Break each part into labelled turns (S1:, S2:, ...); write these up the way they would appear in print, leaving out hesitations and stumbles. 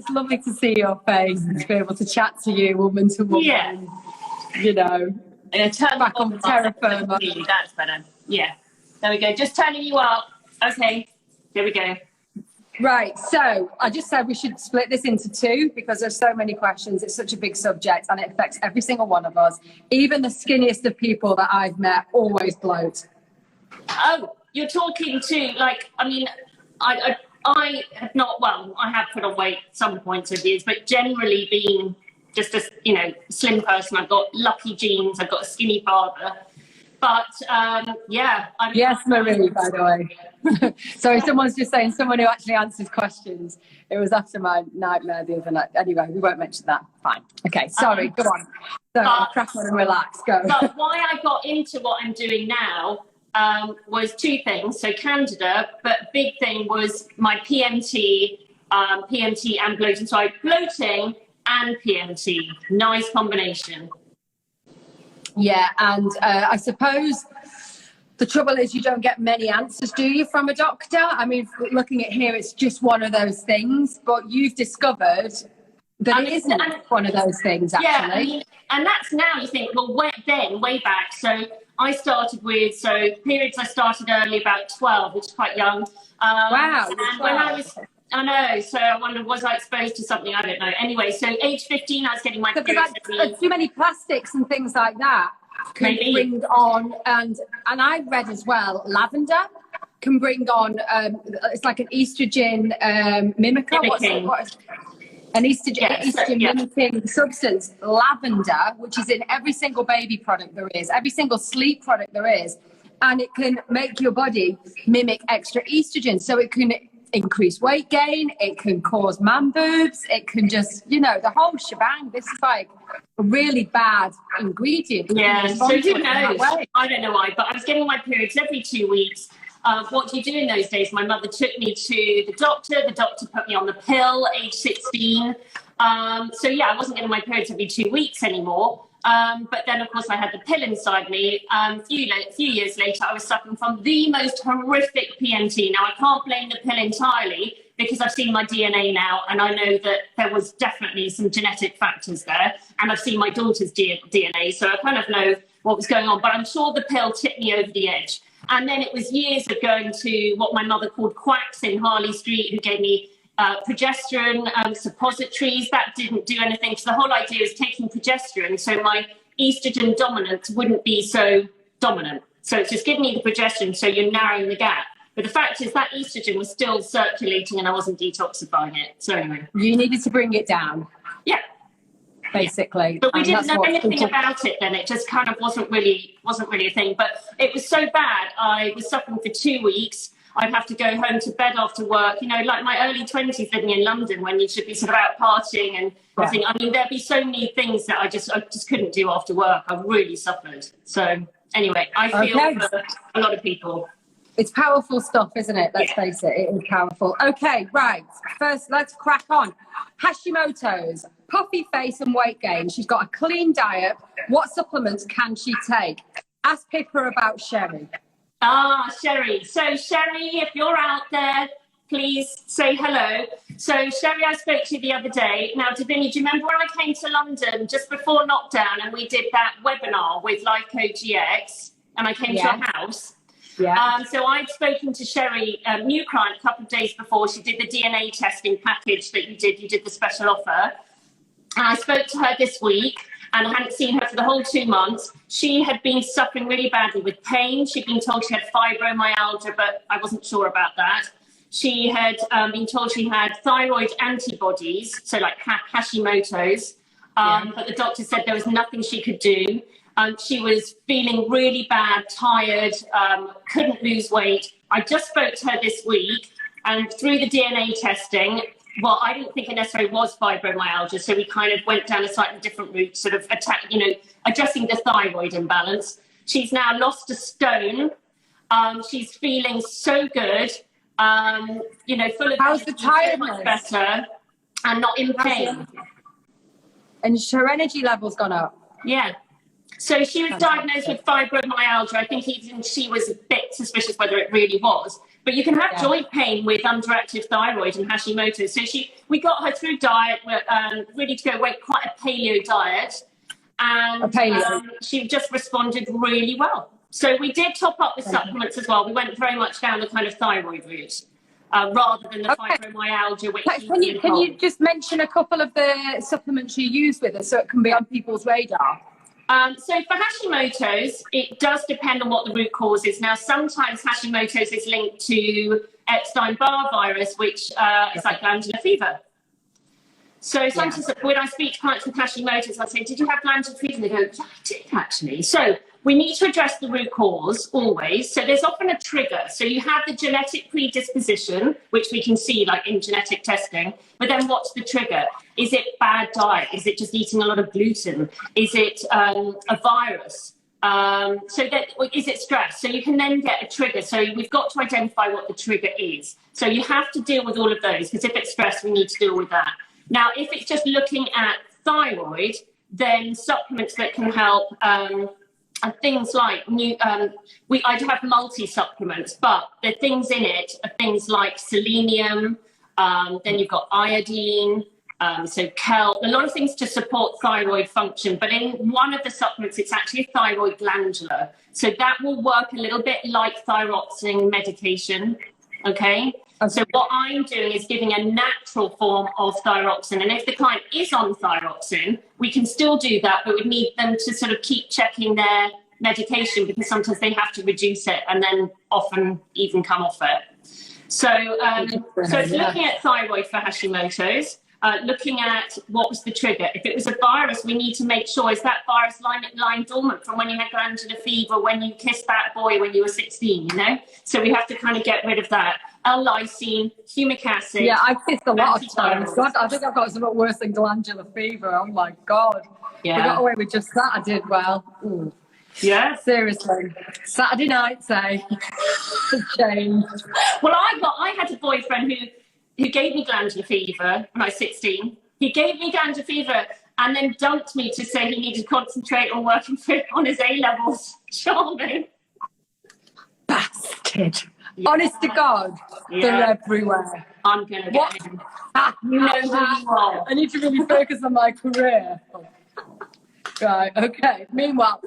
S1: it's lovely to see your face and to be able to chat to you, woman to woman.
S2: Yeah.
S1: You know,
S2: turn
S1: back on terra firma.
S2: That's better. Yeah. There we go. Just turning you up. Okay. Here we go.
S1: Right, so I just said we should split this into two because there's so many questions. It's such a big subject and it affects every single one of us. Even the skinniest of people that I've met always bloat.
S2: Oh, you're talking to, like, I mean, I have not, well, I have put on weight at some points of years, but generally being just a, you know, slim person. I've got lucky genes. I've got a skinny father. But, yeah.
S1: Yes, Marie, by the way. Sorry, someone's just saying someone who actually answers questions. It was after my nightmare the other night. Anyway, we won't mention that. Fine. Okay, sorry, go on. So I'll crack on and relax, go.
S2: But why I got into what I'm doing now was two things. So Candida, but big thing was my PMT and bloating. So I bloating and PMT. Nice combination.
S1: Yeah, and I suppose the trouble is you don't get many answers, do you, from a doctor? I mean, looking at here, it's just one of those things, but you've discovered that it isn't one of those things, actually.
S2: Yeah, I mean, and that's now you think, well, way back. So I started with, periods I started early, about 12, which is quite young.
S1: Wow.
S2: And when I know, so I wonder, was I exposed to something? I don't know. Anyway, so age 15, I was getting my periods.
S1: Too many plastics and things like that can bring on, and I read as well, lavender can bring on, it's like an estrogen mimicker. An estrogen mimicking substance, lavender, which is in every single baby product there is, every single sleep product there is, and it can make your body mimic extra estrogen. So it can increase weight gain, it can cause man boobs, it can just, you know, the whole shebang. This is like a really bad ingredient.
S2: Yeah, so who knows? I don't know why, but I was getting my periods every 2 weeks. What do you do in those days? My mother took me to the doctor put me on the pill, age 16. So yeah, I wasn't getting my periods every 2 weeks anymore. But then, of course, I had the pill inside me. A few years later, I was suffering from the most horrific PMT. Now, I can't blame the pill entirely because I've seen my DNA now, and I know that there was definitely some genetic factors there. And I've seen my daughter's DNA, so I kind of know what was going on. But I'm sure the pill tipped me over the edge. And then it was years of going to what my mother called quacks in Harley Street, who gave me progesterone suppositories. That didn't do anything. So the whole idea is taking progesterone so my estrogen dominance wouldn't be so dominant. So it's just giving me the progesterone so you're narrowing the gap. But the fact is that estrogen was still circulating and I wasn't detoxifying it. So anyway.
S1: You needed to bring it down.
S2: Yeah.
S1: Basically.
S2: But we didn't know anything about it then. It just kind of wasn't really a thing. But it was so bad. I was suffering for 2 weeks. I'd have to go home to bed after work, you know, like my early 20s living in London when you should be sort of out partying and everything. I mean, there'd be so many things that I just couldn't do after work. I really suffered. So anyway, I feel for a lot of people.
S1: It's powerful stuff, isn't it? Let's face it, it is powerful. Okay, right. First, let's crack on. Hashimoto's, puffy face and weight gain. She's got a clean diet. What supplements can she take? Ask Pippa about Sherry.
S2: Ah, Sherry. So, Sherry, if you're out there, please say hello. So, Sherry, I spoke to you the other day. Now, Davinia, do you remember when I came to London just before lockdown and we did that webinar with LifeCoGX and I came to your house?
S1: Yeah.
S2: So I'd spoken to Sherry, new client, a couple of days before. She did the DNA testing package that you did. You did the special offer. And I spoke to her this week. And I hadn't seen her for the whole 2 months. She had been suffering really badly with pain. She'd been told she had fibromyalgia, but I wasn't sure about that. She had been told she had thyroid antibodies, so like Hashimoto's. But the doctor said there was nothing she could do. She was feeling really bad, tired, couldn't lose weight. I just spoke to her this week, and through the DNA testing, well, I didn't think it necessarily was fibromyalgia, so we kind of went down a slightly different route, sort of addressing the thyroid imbalance. She's now lost a stone. She's feeling so good, full of
S1: how's the tiredness?
S2: So much better and not in pain.
S1: And her energy level's gone up.
S2: Yeah. So she was diagnosed with fibromyalgia. I think even she was a bit bit suspicious whether it really was. But you can have joint pain with underactive thyroid and Hashimoto's. So we got her through diet, ready to go, went quite a paleo diet. And she just responded really well. So we did top up with supplements as well. We went very much down the kind of thyroid route. Rather than the fibromyalgia, which
S1: can you just mention a couple of the supplements you use with us so it can be on people's radar?
S2: So for Hashimoto's, it does depend on what the root cause is. Now, sometimes Hashimoto's is linked to Epstein-Barr virus, which is like glandular fever. So sometimes when I speak to clients with Hashimoto's, I say, did you have glandular fever? And they go, yeah, I did actually. So we need to address the root cause always. So there's often a trigger. So you have the genetic predisposition, which we can see like in genetic testing. But then what's the trigger? Is it bad diet? Is it just eating a lot of gluten? Is it a virus? Is it stress? So you can then get a trigger. So we've got to identify what the trigger is. So you have to deal with all of those, because if it's stress, we need to deal with that. Now, if it's just looking at thyroid, then supplements that can help are things like I do have multi-supplements, but the things in it are things like selenium, then you've got iodine, so kelp, a lot of things to support thyroid function. But in one of the supplements, it's actually a thyroid glandular. So that will work a little bit like thyroxine medication, okay? So what I'm doing is giving a natural form of thyroxine. And if the client is on thyroxine, we can still do that, but we need them to sort of keep checking their medication, because sometimes they have to reduce it and then often even come off it. So it's looking at thyroid for Hashimoto's, looking at what was the trigger. If it was a virus, we need to make sure, is that virus lying dormant from when you had glandular fever, when you kissed that boy when you were 16, you know? So we have to kind of get rid of that. L-lysine, humic acid.
S1: Yeah, I've kissed a lot of times. God, I think I've got something worse than glandular fever. Oh my God.
S2: Yeah.
S1: I got away with just that. I did well. Ooh.
S2: Yeah.
S1: Seriously. Saturday night, say. Changed.
S2: Well, I had a boyfriend who gave me glandular fever when I was 16. He gave me glandular fever and then dumped me to say he needed to concentrate on working on his A-levels. Charming.
S1: Bastard. Yeah. Honest to God, they're everywhere.
S2: I'm going to get him. You know who you are.
S1: I need to really focus on my career. Right, okay. Meanwhile,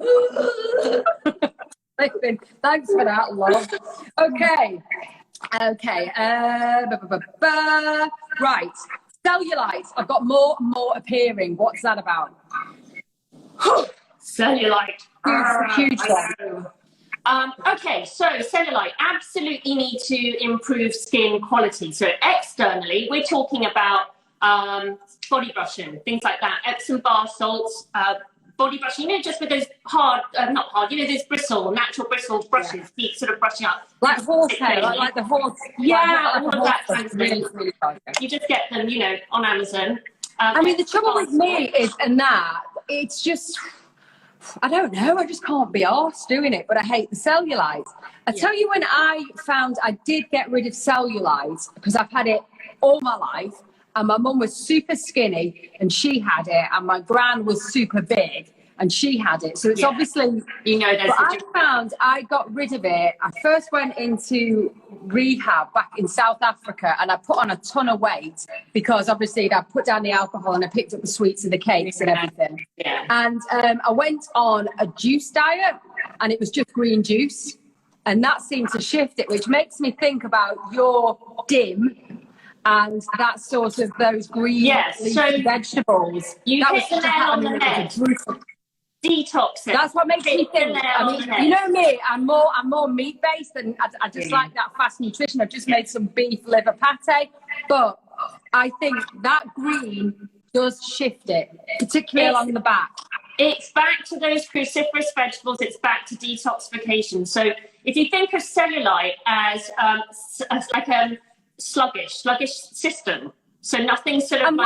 S1: thanks for that, love. Okay. Right. Cellulite. I've got more and more appearing. What's that about?
S2: Cellulite.
S1: Huge one.
S2: Okay, so cellulite, absolutely need to improve skin quality. So externally, we're talking about body brushing, things like that, Epsom bar salts, body brushing, you know, just with those those natural bristle brushes, keep sort of brushing up.
S1: Like horsehair, like the horse.
S2: Yeah, all of that kind of thing. You just get them, you know, on Amazon.
S1: I mean, the trouble with me is, it's just, I don't know, I just can't be arsed doing it, but I hate the cellulite. I tell you, when I found I did get rid of cellulite, because I've had it all my life, and my mum was super skinny and she had it, and my gran was super big and she had it. So it's obviously,
S2: you know,
S1: but I found I got rid of it. I first went into rehab back in South Africa and I put on a ton of weight because obviously I put down the alcohol and I picked up the sweets and the cakes and everything.
S2: Yeah.
S1: And I went on a juice diet and it was just green juice. And that seemed to shift it, which makes me think about your dim and that sort of those green vegetables.
S2: You hit the nail on the head. Detoxing.
S1: That's what makes me think. I mean, you know me, I'm more meat based, and I just like that fast nutrition. I've just made some beef liver pate, but I think that green does shift it, particularly along the back.
S2: It's back to those cruciferous vegetables. It's back to detoxification. So if you think of cellulite as like a sluggish system, so nothing sort of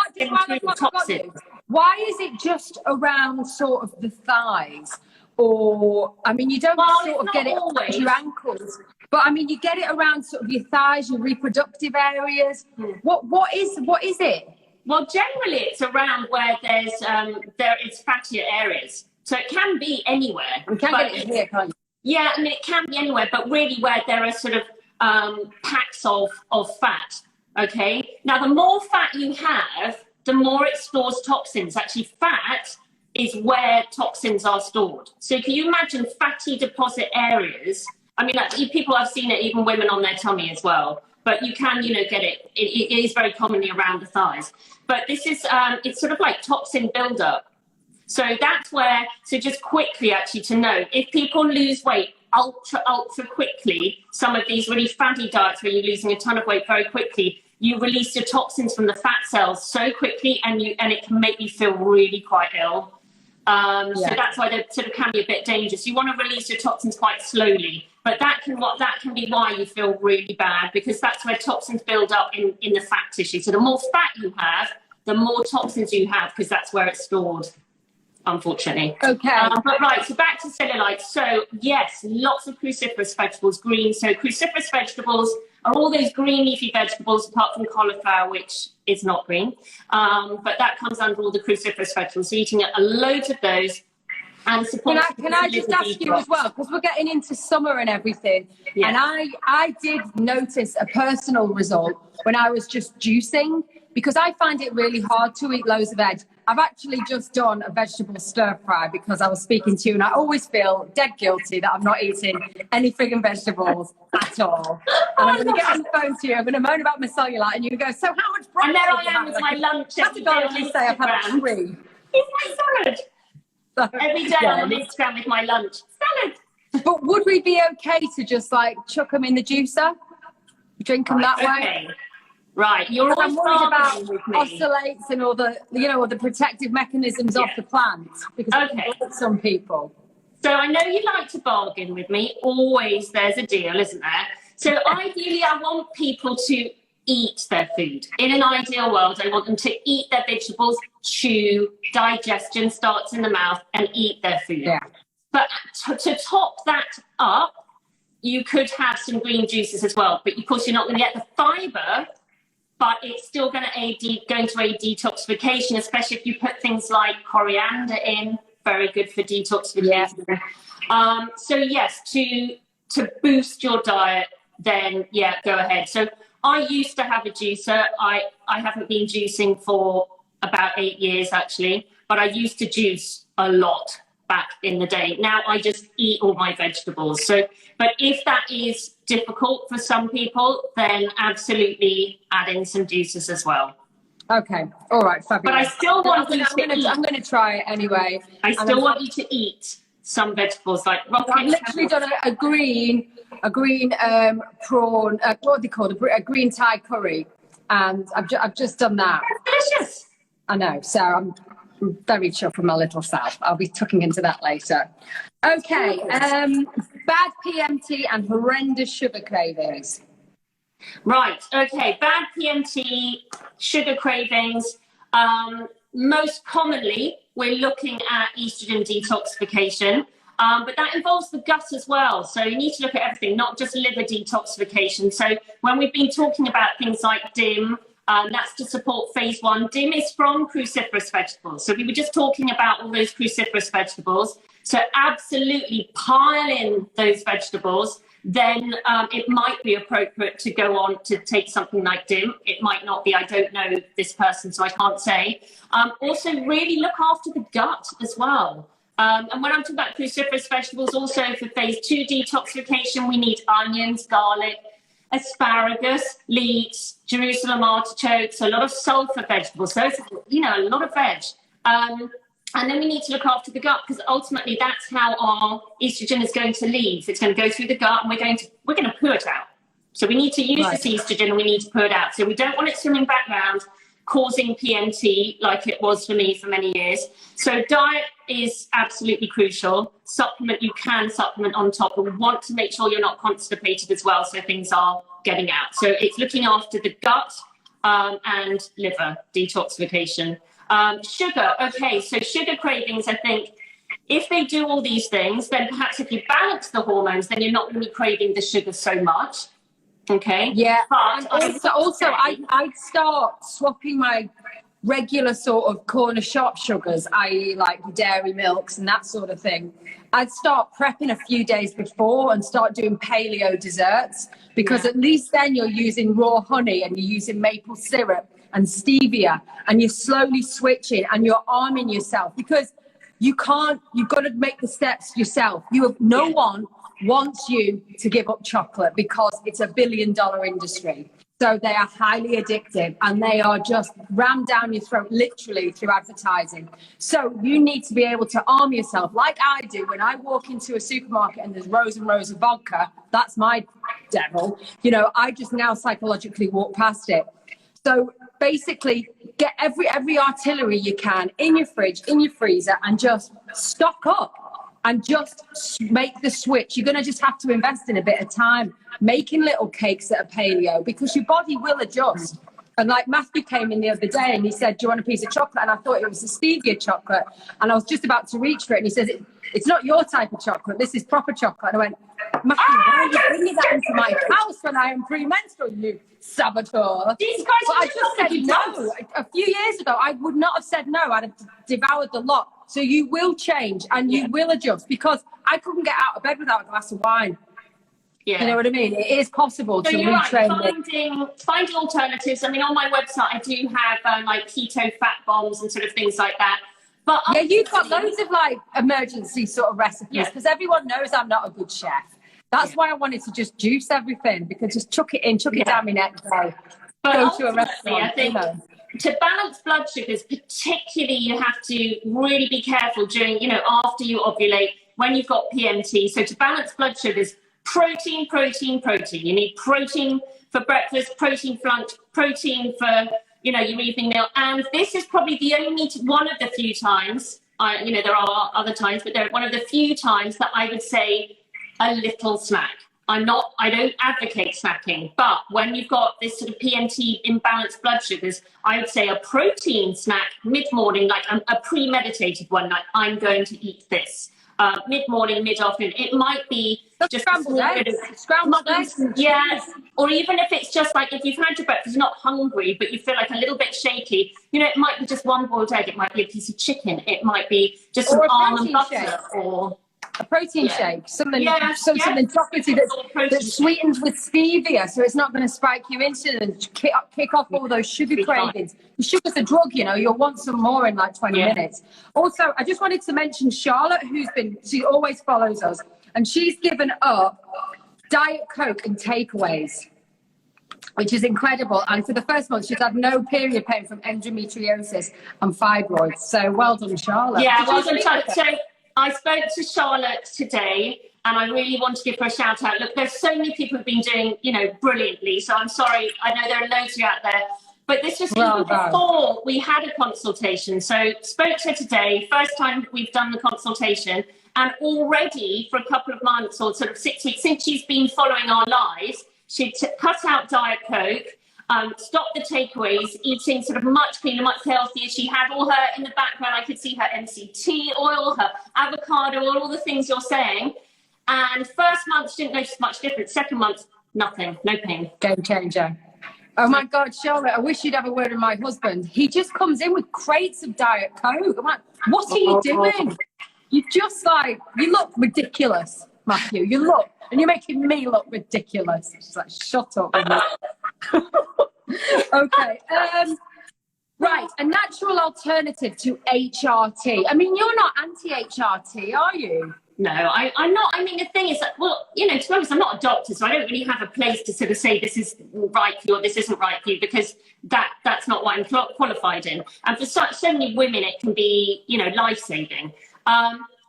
S2: toxic.
S1: Why is it just around sort of the thighs? Or, I mean, you don't sort of get it around your ankles, but I mean, you get it around sort of your thighs, your reproductive areas. What is it?
S2: Well, generally it's around where there is fattier areas. So it can be anywhere.
S1: You can get it here, can't you?
S2: Yeah, I mean, it can be anywhere, but really where there are sort of packs of fat, okay? Now, the more fat you have, the more it stores toxins. Actually, fat is where toxins are stored. So can you imagine fatty deposit areas? I mean, people have seen it, even women on their tummy as well. But you can, get it. It is very commonly around the thighs. But this is, it's sort of like toxin buildup. So that's where, so just quickly actually to know, if people lose weight ultra quickly, some of these really fatty diets where you're losing a ton of weight very quickly, you release your toxins from the fat cells so quickly and it can make you feel really quite ill. So that's why they sort of can be a bit dangerous. You want to release your toxins quite slowly, but that can be why you feel really bad, because that's where toxins build up in the fat tissue. So the more fat you have, the more toxins you have, because that's where it's stored, unfortunately.
S1: Okay.
S2: But right, so back to cellulite. So yes, lots of cruciferous vegetables, green. So cruciferous vegetables are all those green leafy vegetables, apart from cauliflower, which is not green. But that comes under all the cruciferous vegetables. So eating a load of those. And
S1: can I just ask you as well, because we're getting into summer and everything, and I did notice a personal result when I was just juicing, because I find it really hard to eat loads of veg. I've actually just done a vegetable stir fry because I was speaking to you, and I always feel dead guilty that I'm not eating any frigging vegetables at all. And I'm going to get on the phone to you, I'm going to moan about my cellulite, and you go, so how much broccoli?
S2: And there I am with my lunch.
S1: Categorically say I've had a 3.
S2: It's my salad. Every day I'm on Instagram with my lunch. Salad.
S1: But would we be okay to just like chuck them in the juicer? Drink them that way?
S2: Right. You're always
S1: worried about oxalates and all the, all the protective mechanisms of the plant. Because some people.
S2: So I know you like to bargain with me. Always there's a deal, isn't there? So ideally I want people to eat their food. In an ideal world, I want them to eat their vegetables, chew, digestion starts in the mouth, and eat their food.
S1: Yeah.
S2: But to top that up, you could have some green juices as well. But of course, you're not going to get the fiber, but it's still going to aid detoxification, especially if you put things like coriander in. Very good for detoxification. Yeah. So yes, to boost your diet, then go ahead. So I used to have a juicer. I haven't been juicing for about 8 years actually, but I used to juice a lot back in the day. Now I just eat all my vegetables. So, but if that is difficult for some people, then absolutely add in some juices as well.
S1: Okay. All right. Fabulous.
S2: But I still want you to eat.
S1: I'm going to try it anyway.
S2: I still want you to eat some vegetables like broccoli.
S1: I've literally done a green prawn, what are they called? A green Thai curry. And I've just done that.
S2: That's delicious.
S1: I know. So I'm very chuffed with my little self. I'll be tucking into that later. Okay. Bad PMT and horrendous sugar cravings.
S2: Right. Okay. Bad PMT, sugar cravings. Most commonly, we're looking at estrogen detoxification, but that involves the gut as well. So you need to look at everything, not just liver detoxification. So when we've been talking about things like DIM, that's to support phase 1. DIM is from cruciferous vegetables. So we were just talking about all those cruciferous vegetables. So absolutely pile in those vegetables. Then it might be appropriate to go on to take something like DIM. It might not be. I don't know this person, so I can't say. Also, really look after the gut as well. And when I'm talking about cruciferous vegetables, also for phase 2 detoxification, we need onions, garlic, asparagus, leeks, Jerusalem artichokes, a lot of sulfur vegetables. So, a lot of veg. And then we need to look after the gut, because ultimately that's how our estrogen is going to leave. It's going to go through the gut and we're going to poo it out. So we need to use this estrogen and we need to poo it out. So we don't want it swimming back around, causing PMT like it was for me for many years. So diet is absolutely crucial. You can supplement on top, but we want to make sure you're not constipated as well, so things are getting out. So it's looking after the gut and liver detoxification. Sugar. Okay, so sugar cravings, I think, if they do all these things, then perhaps if you balance the hormones, then you're not going to be craving the sugar so much. Okay.
S1: Yeah. But also I'd start swapping my regular sort of corner shop sugars, i.e. like dairy milks and that sort of thing, I'd start prepping a few days before and start doing paleo desserts, because at least then you're using raw honey and you're using maple syrup and stevia, and you're slowly switching and you're arming yourself, because you've got to make the steps yourself. No one wants you to give up chocolate, because it's a $1 billion industry. So they are highly addictive, and they are just rammed down your throat literally through advertising. So you need to be able to arm yourself like I do. When I walk into a supermarket and there's rows and rows of vodka, that's my devil. I just now psychologically walk past it. So basically, get every artillery you can in your fridge, in your freezer, and just stock up and just make the switch. You're going to just have to invest in a bit of time making little cakes that are paleo, because your body will adjust. And like Matthew came in the other day and he said, do you want a piece of chocolate? And I thought it was a stevia chocolate. And I was just about to reach for it. And he says, it's not your type of chocolate. This is proper chocolate. And I went, Matthew, why are you bringing that into my house when I am premenstrual, you saboteur?
S2: Jesus Christ,
S1: but I just said no. A few years ago, I would not have said no. I'd have devoured the lot. So you will change and you will adjust, because I couldn't get out of bed without a glass of wine. Yeah. You know what I mean? It is possible to retrain
S2: finding alternatives. I mean, on my website, I do have like keto fat bombs and sort of things like that. But
S1: yeah, you've got loads of like emergency sort of recipes, because everyone knows I'm not a good chef. That's why I wanted to just juice everything, because just chuck it down my neck, go to a restaurant.
S2: I think to balance blood sugars, particularly, you have to really be careful during, after you ovulate, when you've got PMT. So to balance blood sugars, protein. You need protein for breakfast, protein for lunch, protein for, your evening meal. And this is probably the only one of the few times, there are other times, but they're one of the few times that I would say a little snack. I don't advocate snacking, but when you've got this sort of PMT imbalanced blood sugars, I would say a protein snack mid-morning, like a premeditated one, like I'm going to eat this. Mid-morning, mid-afternoon. It might be just
S1: scrambled eggs.
S2: Yes. Or even if it's just like, if you've had your breakfast, you're not hungry, but you feel like a little bit shaky, it might be just one boiled egg. It might be a piece of chicken. It might be just some almond butter or
S1: a protein shake, something chocolatey that's sweetened with stevia, so it's not going to spike your insulin, kick off all those sugar cravings. The sugar's a drug, you'll want some more in like 20 minutes. Also, I just wanted to mention Charlotte, she always follows us, and she's given up Diet Coke and takeaways, which is incredible. And for the first month, she's had no period pain from endometriosis and fibroids. So well done, Charlotte.
S2: Yeah, well done, Charlotte. So I spoke to Charlotte today, and I really want to give her a shout out. Look, there's so many people who've been doing, brilliantly. So I'm sorry. I know there are loads of you out there. But this was even before we had a consultation. So spoke to her today, first time we've done the consultation. And already for a couple of months or sort of 6 weeks since she's been following our lives, she'd cut out Diet Coke, stopped the takeaways, eating sort of much cleaner, much healthier. She had all her, in the background, I could see her MCT oil, her avocado oil, all the things you're saying. And first month, she didn't notice much difference. Second month, nothing, no pain.
S1: Game changer. Oh my God, Charlotte, I wish you'd have a word with my husband. He just comes in with crates of Diet Coke. I'm like, what are you doing? You look ridiculous, Matthew. And you're making me look ridiculous. She's like, shut up. Okay. Right, a natural alternative to HRT. I mean, you're not anti-HRT, are you?
S2: No, I'm not. I mean, the thing is that, well, to be honest, I'm not a doctor, so I don't really have a place to sort of say this is right for you or this isn't right for you, because that's not what I'm qualified in. And for so many women, it can be, life-saving.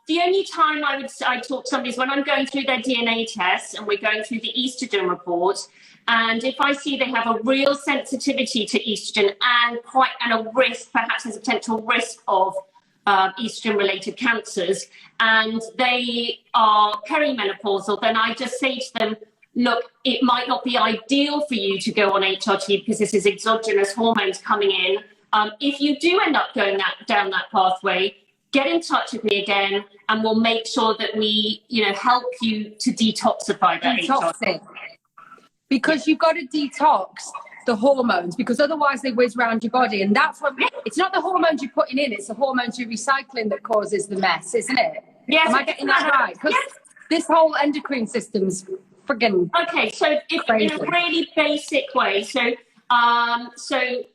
S2: The only time I talk to somebody is when I'm going through their DNA tests and we're going through the estrogen report. And if I see they have a real sensitivity to estrogen and a risk, perhaps there's a potential risk of estrogen-related cancers, and they are perimenopausal, then I just say to them, look, it might not be ideal for you to go on HRT because this is exogenous hormones coming in. If you do end up going down that pathway, get in touch with me again, and we'll make sure that we, help you to detoxify that HRT.
S1: Because you've got to detox the hormones, because otherwise they whiz around your body. And that's what, it's not the hormones you're putting in, it's the hormones you're recycling that causes the mess, isn't it?
S2: Yes.
S1: Am I getting that right? Because this whole endocrine system's friggin'
S2: okay. So if in a really basic way, so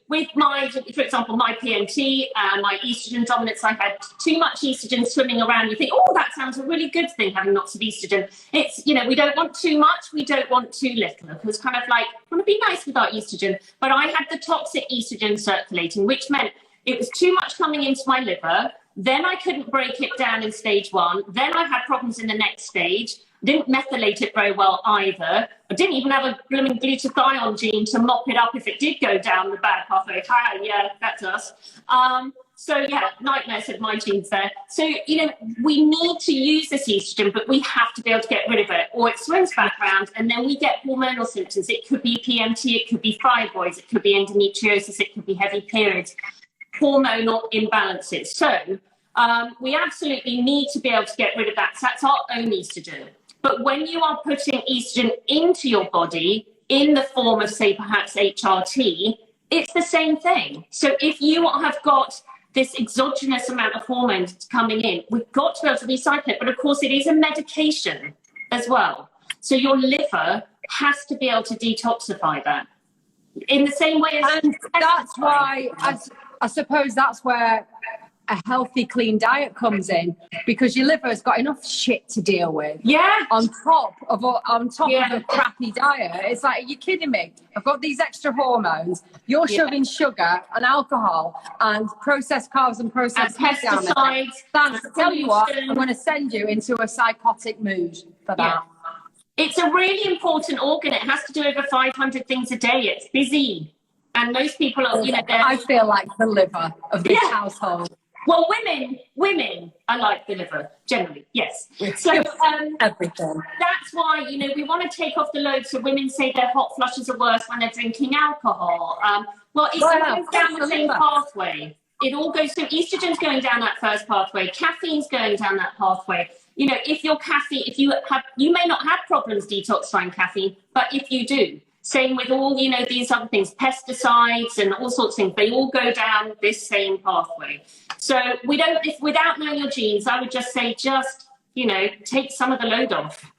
S2: with my, for example, my PMT, my estrogen dominance, I had too much estrogen swimming around. You think, oh, that sounds a really good thing, having lots of estrogen. It's, we don't want too much, we don't want too little. It was kind of like, I want to be nice with our estrogen. But I had the toxic estrogen circulating, which meant it was too much coming into my liver. Then I couldn't break it down in stage 1. Then I had problems in the next stage. Didn't methylate it very well either. I didn't even have a blooming glutathione gene to mop it up if it did go down the bad pathway. Hi, yeah, that's us. So yeah, nightmares of my genes there. So, we need to use this estrogen, but we have to be able to get rid of it, or it swims back around, and then we get hormonal symptoms. It could be PMT, it could be fibroids, it could be endometriosis, it could be heavy periods, hormonal imbalances. So we absolutely need to be able to get rid of that. So that's our own estrogen. But when you are putting estrogen into your body in the form of, say, perhaps HRT, it's the same thing. So if you have got this exogenous amount of hormones coming in, we've got to be able to recycle it. But of course, it is a medication as well. So your liver has to be able to detoxify that in the same way as...
S1: And that's why, I suppose that's where a healthy, clean diet comes in, because your liver has got enough shit to deal with.
S2: Yeah.
S1: On top of a crappy diet. It's like, are you kidding me? I've got these extra hormones. You're shoving sugar and alcohol and processed carbs and processed
S2: pesticides.
S1: Thanks. Tell you what, I'm going to send you into a psychotic mood for that.
S2: Yeah. It's a really important organ. It has to do over 500 things a day. It's busy. And most people are,
S1: I feel like the liver of this household.
S2: Well, women are like the liver, generally, yes. So
S1: everything.
S2: That's why, we want to take off the load. So women say their hot flushes are worse when they're drinking alcohol. Well, it goes down the same pathway. It all goes, so estrogen's going down that first pathway. Caffeine's going down that pathway. If your caffeine, you may not have problems detoxifying caffeine, but if you do, same with all, these other things, pesticides and all sorts of things, they all go down this same pathway. So without knowing your genes, I would just say, take some of the load off.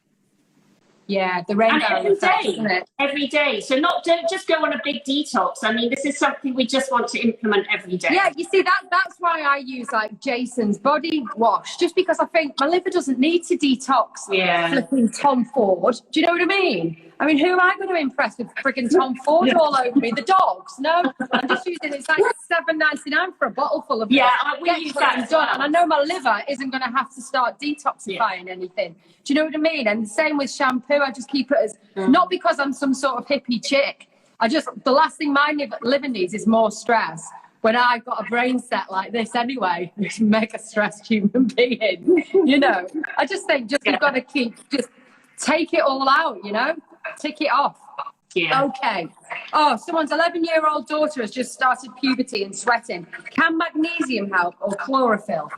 S1: Yeah, the rainbow effect, isn't it?
S2: Every day. So don't just go on a big detox. I mean, this is something we just want to implement every day.
S1: Yeah, you see, that's why I use like Jason's body wash, just because I think my liver doesn't need to detox flipping Tom Ford. Do you know what I mean? I mean, who am I going to impress with freaking Tom Ford all over me? The dogs? No, I'm just using, it's like $7.99 for a bottle full of
S2: we use that
S1: done. And I know my liver isn't going to have to start detoxifying anything. Do you know what I mean? And same with shampoo. I just keep it as, not because I'm some sort of hippie chick. The last thing my liver needs is more stress. When I've got a brain set like this anyway, make a stressed human being, I just think you've got to take it all out, tick it off.
S2: Yeah.
S1: Okay. Oh, someone's 11-year-old daughter has just started puberty and sweating. Can magnesium help or chlorophyll?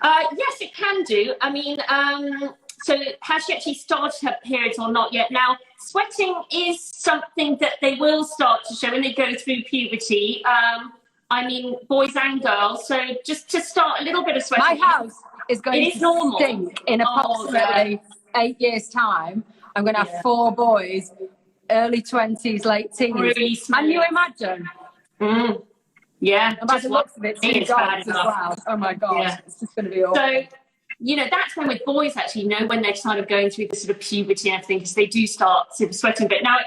S2: Yes, it can do. I mean, so has she actually started her periods or not yet? Now, sweating is something that they will start to show when they go through puberty. I mean, boys and girls. So just to start a little bit of sweating.
S1: My house is going to stink in approximately 8 years' time. I'm going to have 4 boys, early 20s, late teens.
S2: Really smooth.
S1: Can you imagine?
S2: Mm. Yeah.
S1: And by the looks of it, 2 dogs as well. Oh my God. Yeah. It's just going to be awful.
S2: So, that's when with boys actually, when they're kind of going through the sort of puberty and everything, because they do start sort of sweating a bit. Now,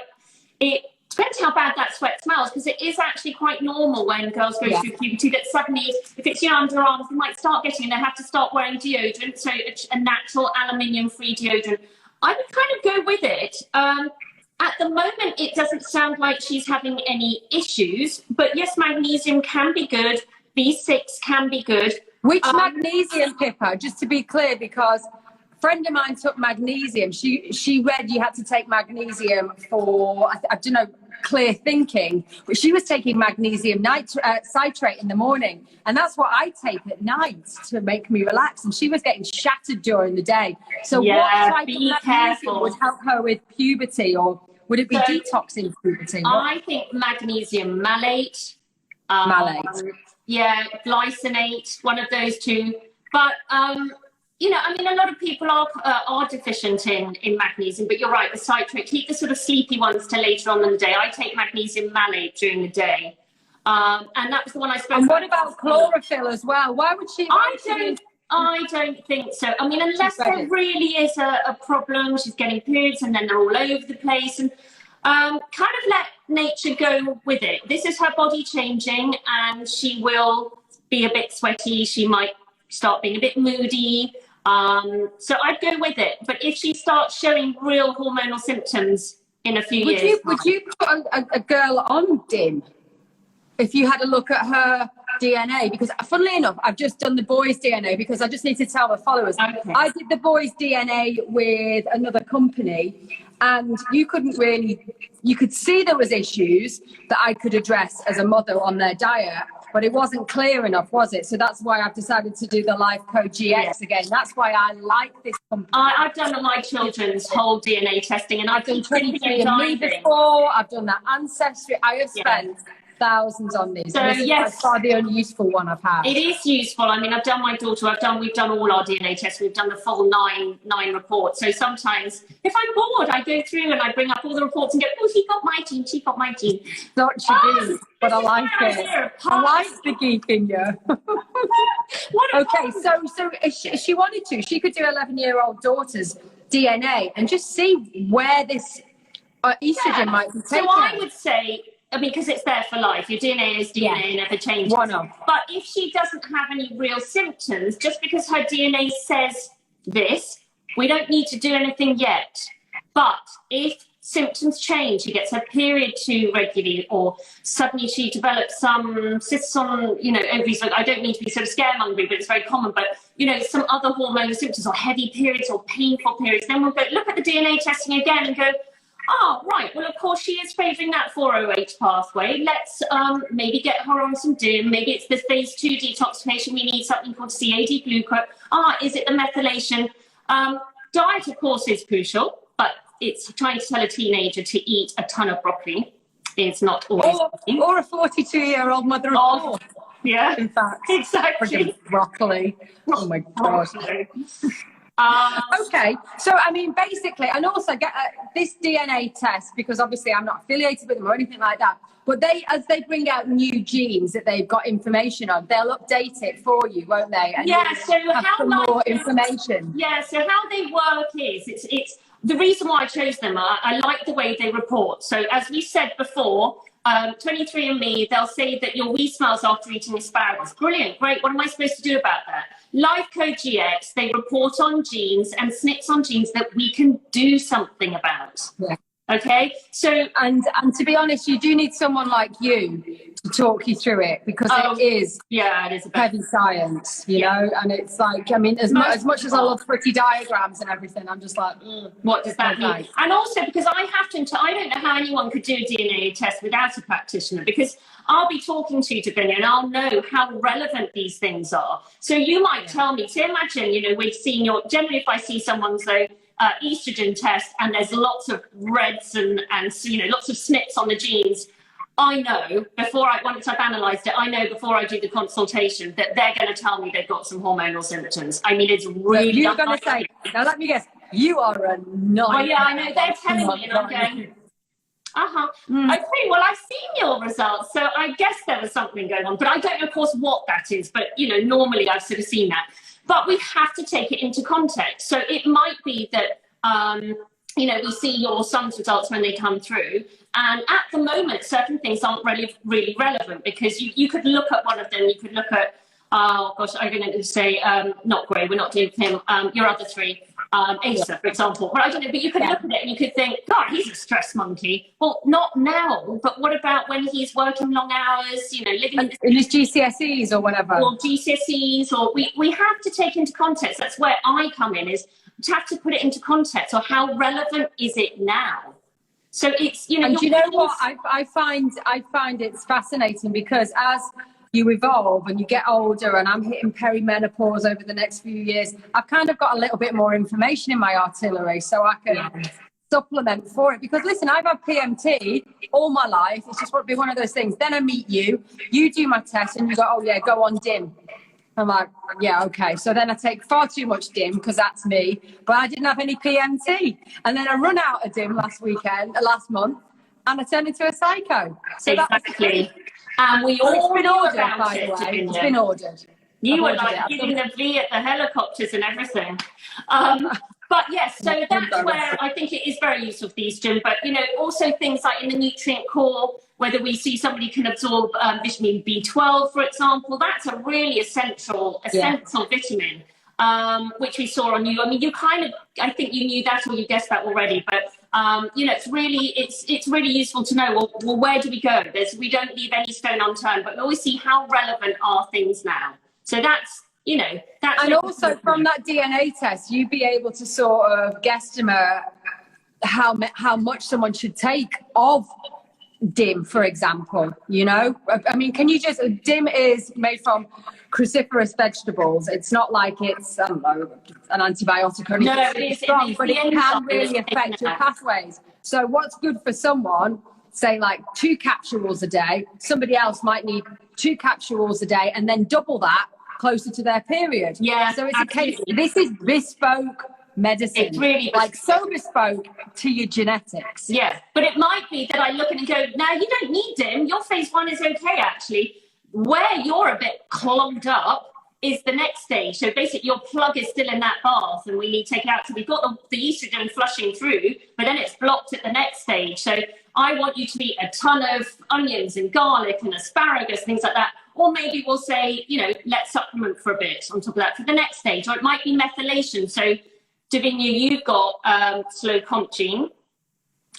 S2: it depends how bad that sweat smells, because it is actually quite normal when girls go through puberty that suddenly, if it's your underarms, they might start getting, and they have to start wearing deodorant, so a natural aluminium-free deodorant. I would kind of go with it. At the moment, it doesn't sound like she's having any issues, but yes, magnesium can be good. B6 can be good.
S1: Which magnesium, Pippa, just to be clear, because a friend of mine took magnesium. She read you had to take magnesium for, I don't know, clear thinking, but she was taking magnesium citrate in the morning, and that's what I take at night to make me relax, and she was getting shattered during the day. So what type of magnesium would help her with puberty, or would it be detoxing puberty?
S2: I think magnesium malate.
S1: Malate.
S2: Yeah, glycinate, one of those two. But I mean, a lot of people are deficient in magnesium, but you're right, the citrate, keep the sort of sleepy ones to later on in the day. I take magnesium malate during the day. And that was the one I spoke about.
S1: And what about chlorophyll as well? Why would she?
S2: I don't think so. I mean, unless there really is a problem, she's getting periods and then they're all over the place, and kind of let nature go with it. This is her body changing, and she will be a bit sweaty. She might start being a bit moody. So I'd go with it. But if she starts showing real hormonal symptoms in a few years,
S1: would you put a girl on DIM if you had a look at her DNA? Because funnily enough, I've just done the boys' DNA because I just need to tell the followers. Okay. I did the boys' DNA with another company, and you could see there was issues that I could address as a mother on their diet, but it wasn't clear enough, was it? So that's why I've decided to do the Life Code GX again. That's why I like this company.
S2: I've done my children's whole DNA testing, and I've done
S1: 23andMe before. I've done that Ancestry. I have spent thousands on these.
S2: So yes,
S1: it's by far the only useful one I've had.
S2: It is useful. I mean, I've done my daughter. We've done all our DNA tests. We've done the full nine reports. So sometimes, if I'm bored, I go through and I bring up all the reports and go, "Oh, she got my gene. She got my gene."
S1: Not she did, but I like it. I like the geek in you. Okay, so if she wanted to, she could do 11-year-old daughter's DNA and just see where this estrogen might be taken.
S2: So I would say, I mean, because it's there for life. Your DNA is DNA, never changes. But if she doesn't have any real symptoms, just because her DNA says this, we don't need to do anything yet. But if symptoms change, she gets her period too regularly, or suddenly she develops some cysts on, ovaries. Like, I don't mean to be sort of scaremongering, but it's very common. But, some other hormonal symptoms, or heavy periods, or painful periods, then we'll go look at the DNA testing again and go, oh, right. Well, of course, she is favouring that 4OH pathway. Let's maybe get her on some DIM. Maybe it's the phase 2 detoxification. We need something called CAD glucose. Is it the methylation? Diet, of course, is crucial, but it's trying to tell a teenager to eat a ton of broccoli. It's not always.
S1: Or a 42-year-old mother of four.
S2: Yeah,
S1: in fact.
S2: Exactly.
S1: Broccoli. Oh, my gosh. Okay, so I mean, basically, and also get this DNA test, because obviously I'm not affiliated with them or anything like that, but as they bring out new genes that they've got information on, they'll update it for you, won't they? And
S2: so how
S1: more information.
S2: Yeah, so how they work is, it's the reason why I chose them. I like the way they report. So as we said before, 23andMe, they'll say that your wee smells after eating asparagus. Brilliant, great. What am I supposed to do about that? Life Code GX, they report on genes and SNPs on genes that we can do something about.
S1: Yeah.
S2: Okay, so
S1: and to be honest, you do need someone like you to talk you through it, because it is heavy science, you know. And it's like, I mean, as much as I love pretty diagrams and everything, I'm just like,
S2: what does that mean? And also because I don't know how anyone could do a DNA test without a practitioner, because I'll be talking to you, Davinia, and I'll know how relevant these things are. So you might tell me, so imagine, we've seen generally if I see someone's estrogen test and there's lots of reds and lots of SNPs on the genes, I know once I've analysed it, I know before I do the consultation that they're going to tell me they've got some hormonal symptoms. I mean, it's really.
S1: You're going to say, now let me guess, you are a nightmare.
S2: Oh yeah, I know, they're telling me, and I'm going, okay, well, I've seen your results, so I guess there was something going on, but I don't know, of course, what that is. But normally I've sort of seen that. But we have to take it into context. So it might be that, we see your son's results when they come through. And at the moment, certain things aren't really, really relevant, because you could look at one of them. You could look at, I'm going to say, not Gray, we're not doing him, your other three, Asa, for example. But I don't know, but you could look at it and you could think, God, he's a stress monkey. Well, not now, but what about when he's working long hours, living
S1: in his GCSEs or whatever?
S2: Or GCSEs, or we have to take into context. That's where I come in, is to have to put it into context, or how relevant is it now? So it's,
S1: And do you know what? I find it's fascinating, because as you evolve and you get older, and I'm hitting perimenopause over the next few years, I've kind of got a little bit more information in my artillery, so I can supplement for it. Because listen, I've had PMT all my life. It's just be one of those things. Then I meet you do my test, and you go, oh yeah, go on DIM. I'm like, yeah, okay. So then I take far too much DIM because that's me, but I didn't have any PMT. And then I run out of DIM last month, and I turned into a psycho. So
S2: exactly. And we all
S1: been
S2: know
S1: ordered,
S2: about
S1: by
S2: it.
S1: the way. It's been ordered.
S2: You were like giving the V at the helicopters and everything. But yes, so that's where I think it is very useful for these, Jim. But, you know, also things like in the nutrient core, whether we see somebody can absorb vitamin B12, for example, that's a really essential vitamin, which we saw on you. I mean, you kind of, I think you knew that or you guessed that already, but, you know, it's really useful to know, well, where do we go? We don't leave any stone unturned, but we always see how relevant are things now. So that's, you know, that's...
S1: And also from that DNA test, you'd be able to sort of guesstimate how much someone should take of DIM, for example, you know? I mean, can you just... DIM is made from cruciferous vegetables. It's not like it's, I don't know, an antibiotic or anything.
S2: No, it's strong,
S1: but it can really affect your pathways. So what's good for someone, say like 2 capsules a day, somebody else might need 2 capsules a day and then double that closer to their period.
S2: Yeah,
S1: so it's absolutely. A case, this is bespoke medicine.
S2: It's really
S1: like so bespoke to your genetics.
S2: Yeah, but it might be that I look at it and go, now you don't need DIM, your phase 1 is okay actually. Where you're a bit clogged up is the next stage. So basically your plug is still in that bath and we need to take it out. So we've got the estrogen flushing through, but then it's blocked at the next stage. So I want you to eat a ton of onions and garlic and asparagus, things like that. Or maybe we'll say, you know, let's supplement for a bit on top of that for the next stage. Or it might be methylation. So Davinia, you've got slow comp gene.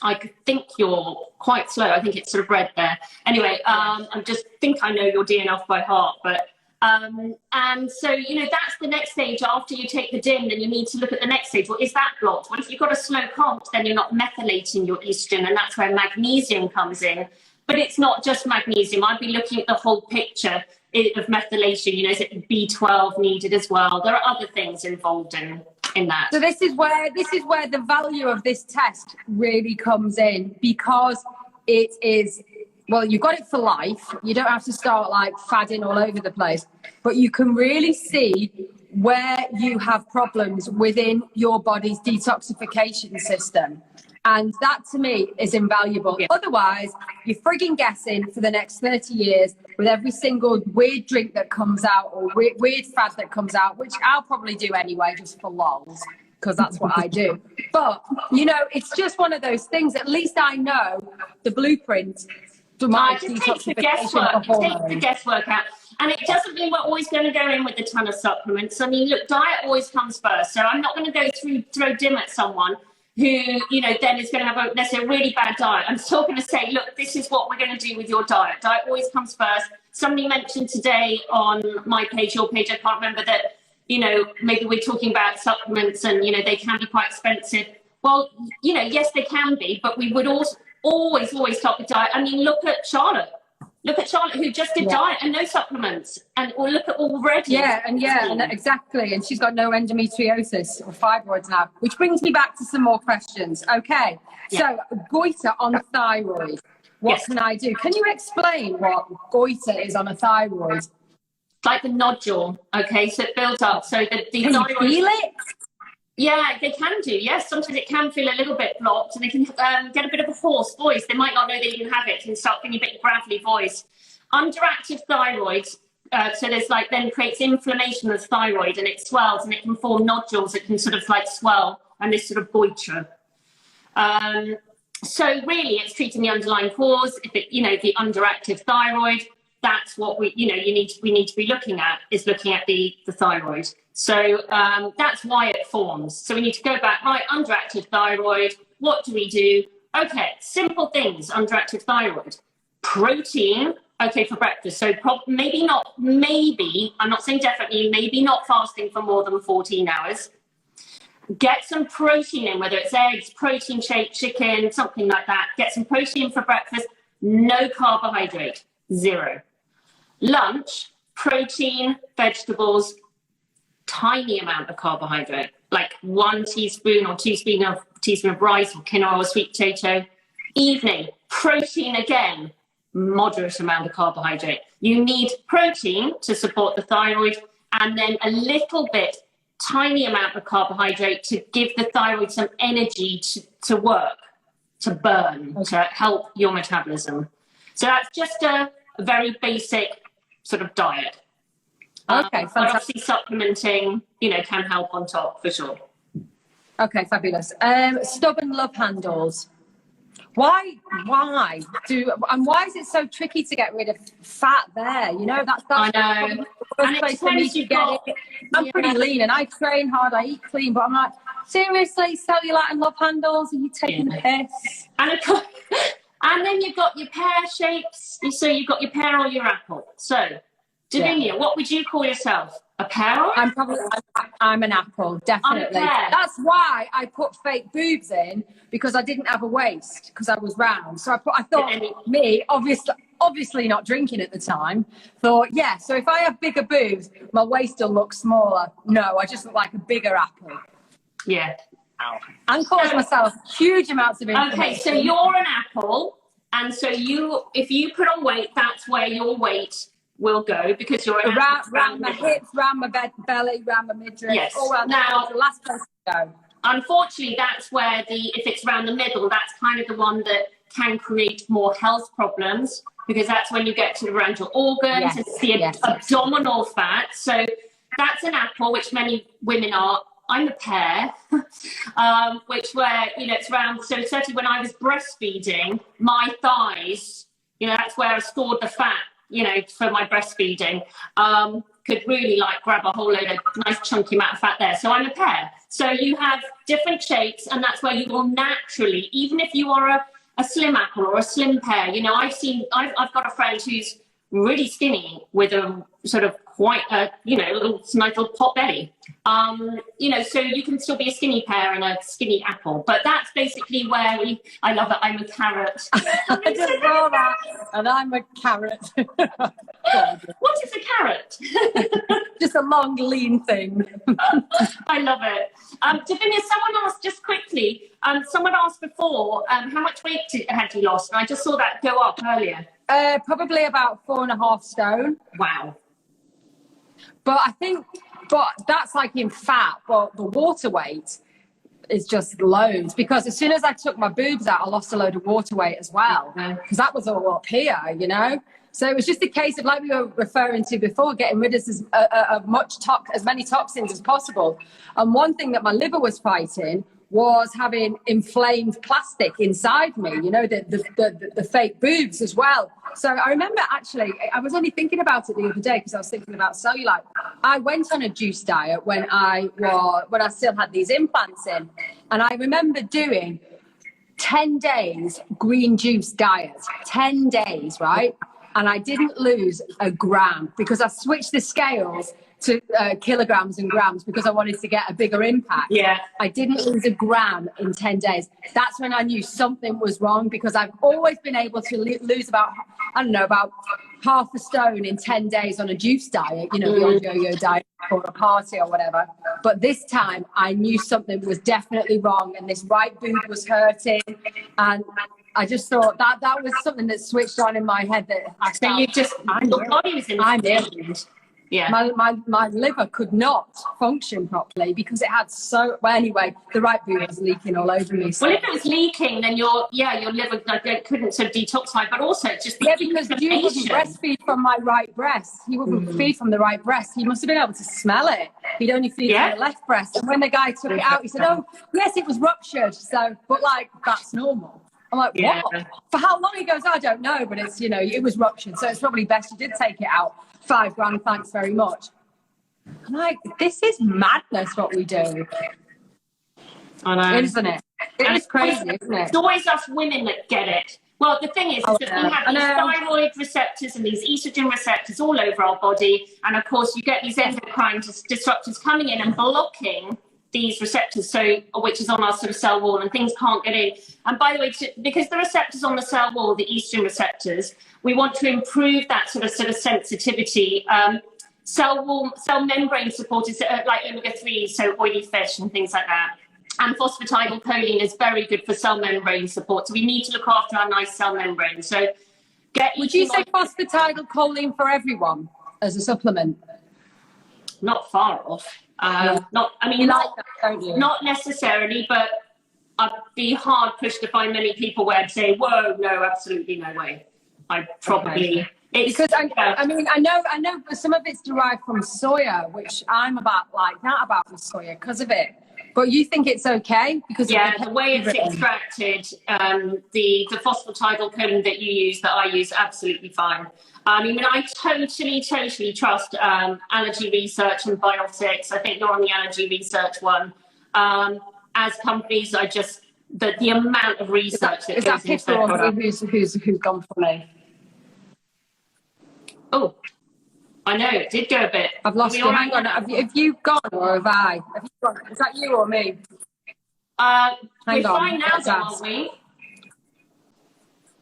S2: I think you're quite slow. I think it's sort of red there. Anyway, I just think I know your DNA off by heart. But and so, you know, that's the next stage. After you take the DIM, then you need to look at the next stage. Well, is that blocked? Well, if you've got a slow comp, then you're not methylating your estrogen, and that's where magnesium comes in. But it's not just magnesium. I'd be looking at the whole picture of methylation. You know, is it B12 needed as well? There are other things involved in that.
S1: So this is where the value of this test really comes in, because it is, well, you've got it for life. You don't have to start like fadding all over the place, but you can really see where you have problems within your body's detoxification system. And that to me is invaluable. Yeah. Otherwise, you're frigging guessing for the next 30 years with every single weird drink that comes out or weird fad that comes out, which I'll probably do anyway, just for lols, because that's what I do. But, you know, it's just one of those things. At least I know the blueprint for my detoxification.
S2: Take the guesswork out. And it doesn't mean we're always going to go in with a ton of supplements. I mean, look, diet always comes first. So I'm not going to throw DIM at someone who, you know, then is going to have a really bad diet. I'm still going to say, look, this is what we're going to do with your diet. Diet always comes first. Somebody mentioned today on my page, your page, I can't remember, that, you know, maybe we're talking about supplements and, you know, they can be quite expensive. Well, you know, yes, they can be, but we would also always start with diet. I mean, look at Charlotte. Look at Charlotte, who just did diet and no supplements, or look at already.
S1: And exactly. And she's got no endometriosis or fibroids now, which brings me back to some more questions. Okay, so goiter on thyroid. What can I do? Can you explain what goiter is on a thyroid?
S2: It's like the nodule. Okay, so it builds up. So the
S1: can
S2: thyroid.
S1: You feel it?
S2: Yeah, they can do. Yes, sometimes it can feel a little bit blocked, and they can get a bit of a hoarse voice. They might not know they even have it and start getting a bit gravelly voice. Underactive thyroid, so there's like then creates inflammation of the thyroid, and it swells and it can form nodules. It can sort of like swell and this sort of goiter. So really, it's treating the underlying cause. If it, you know, the underactive thyroid, that's what we need to be looking at the thyroid. So that's why it forms. So we need to go back, right, underactive thyroid, what do we do? Okay, simple things, underactive thyroid. Protein, okay, for breakfast. So maybe, I'm not saying definitely, maybe not fasting for more than 14 hours. Get some protein in, whether it's eggs, protein shake, chicken, something like that. Get some protein for breakfast, no carbohydrate, 0. Lunch, protein, vegetables, tiny amount of carbohydrate, like 1 teaspoon or teaspoon of rice or quinoa or sweet potato. Evening, protein again, moderate amount of carbohydrate. You need protein to support the thyroid and then a little bit, tiny amount of carbohydrate to give the thyroid some energy to work, to burn, to help your metabolism. So that's just a very basic sort of diet.
S1: Okay,
S2: but obviously supplementing, can help on top for sure.
S1: Okay, fabulous. Stubborn love handles. Why is it so tricky to get rid of fat there? That's
S2: I know.
S1: The place for me to get it. I'm pretty lean and I train hard, I eat clean, but I'm like, seriously, cellulite and love handles? Are you taking the piss?
S2: And then you've got your pear shapes. So you've got your pear or your apple. So, Davinia, what would you call yourself? A pear?
S1: I'm an apple, definitely. That's why I put fake boobs in, because I didn't have a waist, because I was round. So I thought, me, obviously not drinking at the time, thought, so if I have bigger boobs, my waist will look smaller. No, I just look like a bigger apple.
S2: Yeah.
S1: And caused myself huge amounts of inflammation.
S2: Okay, so you're an apple, and so if you put on weight, that's where your weight will go, because you're
S1: around my hips, around my belly, around my midriff.
S2: Yes.
S1: Now the last place to go.
S2: Unfortunately, that's where if it's around the middle, that's kind of the one that can create more health problems, because that's when you get to around your organs. It's the abdominal fat. So that's an apple, which many women are. I'm a pear, which where, it's around, so certainly when I was breastfeeding, my thighs, that's where I stored the fat, for my breastfeeding, could really grab a whole load of nice chunky amount of fat there. So I'm a pear. So you have different shapes, and that's where you will naturally, even if you are a slim apple or a slim pear, I've got a friend who's really skinny with a sort of quite a, nice little pot belly. So you can still be a skinny pear and a skinny apple, but that's basically where I love it. I'm a carrot.
S1: I just saw that, and I'm a carrot.
S2: What is a carrot?
S1: Just a long, lean thing.
S2: I love it. Davinia, someone asked just quickly, someone asked before, how much weight had you lost? And I just saw that go up earlier.
S1: Probably about 4.5 stone.
S2: Wow.
S1: But that's in fat, but the water weight is just loads, because as soon as I took my boobs out, I lost a load of water weight as well, because that was all up here, So it was just a case of, like we were referring to before, getting rid of as many toxins as possible. And one thing that my liver was fighting was having inflamed plastic inside me, the fake boobs as well. So I remember, actually, I was only thinking about it the other day because I was thinking about cellulite. I went on a juice diet when I still had these implants in, and I remember doing 10 days green juice diet, 10 days, right? And I didn't lose a gram, because I switched the scales to kilograms and grams because I wanted to get a bigger impact.
S2: Yeah.
S1: I didn't lose a gram in 10 days. That's when I knew something was wrong, because I've always been able to lose about half a stone in 10 days on a juice diet, the old yo-yo diet for a party or whatever. But this time I knew something was definitely wrong, and this right boob was hurting, and I just thought that was something that switched on in my head, that I felt,
S2: your body was in the
S1: Yeah. My liver could not function properly because it had anyway, the right boob was leaking all over me. So.
S2: Well, if it was leaking, then your liver couldn't sort of detoxify, but also just the
S1: because you wouldn't breastfeed from my right breast. He wouldn't feed from the right breast. He must have been able to smell it. He'd only feed from the left breast. And when the guy took it out, he said, "Oh, yes, it was ruptured." So, but that's normal. I'm like, what? For how long? He goes, I don't know, but it's, it was ruptured. So it's probably best you did take it out. 5 grand, thanks very much. I'm like, this is madness what we do.
S2: I know.
S1: Isn't it? It's crazy, isn't it?
S2: It's always us women that get it. Well, the thing is that we have these thyroid receptors and these estrogen receptors all over our body. And of course, you get these endocrine disruptors coming in and blocking these receptors, which is on our sort of cell wall, and things can't get in. And by the way, because the receptors on the cell wall, the estrogen receptors, we want to improve that sort of sensitivity. Cell membrane support is like omega-3, so oily fish and things like that. And phosphatidylcholine is very good for cell membrane support. So we need to look after our nice cell membrane. So
S1: would you say phosphatidylcholine for everyone as a supplement?
S2: not far off. Not, I mean,
S1: You
S2: not,
S1: like that, don't you?
S2: not necessarily, but I'd be hard pushed to find many people where I'd say, whoa, no, absolutely no way. I probably...
S1: Okay. Because I mean, I know some of it's derived from soya, which I'm about like not about with soya because of it. But you think it's okay because
S2: the way it's extracted, the phosphatidylcholine that you use, that I use, absolutely fine. I mean, I totally trust allergy research and biotics. I think you're on the allergy research one. As companies, I just the amount of research that goes into their product.
S1: Who's gone for me?
S2: Oh, I know, it did go a bit.
S1: I've lost you. Hang on. Have you gone or have I? Have you gone? Is that you or me?
S2: We're fine now, then, aren't we?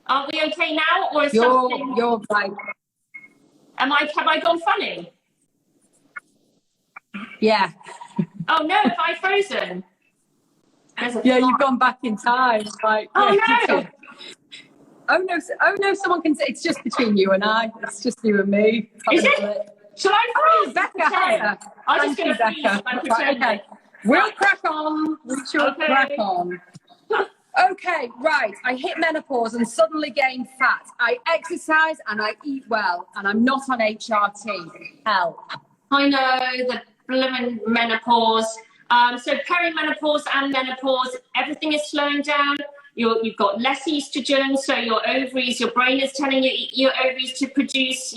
S2: Aren't we okay now? Or is
S1: you're like...
S2: Have I gone funny?
S1: Yeah.
S2: Oh no, have I frozen?
S1: Yeah, you've gone back in time. Like,
S2: oh
S1: no. Oh no, someone can say it's just between you and I. It's just you and me.
S2: Is it? Shall I freeze?
S1: Becca,
S2: I'm just going to freeze and pretend.
S1: Okay. We'll crack on. We shall crack on. Okay, right. I hit menopause and suddenly gained fat. I exercise and I eat well, and I'm not on HRT. Help.
S2: I know, the blooming menopause. So perimenopause and menopause, everything is slowing down. You've got less estrogen, so your ovaries, your brain is telling your ovaries to produce,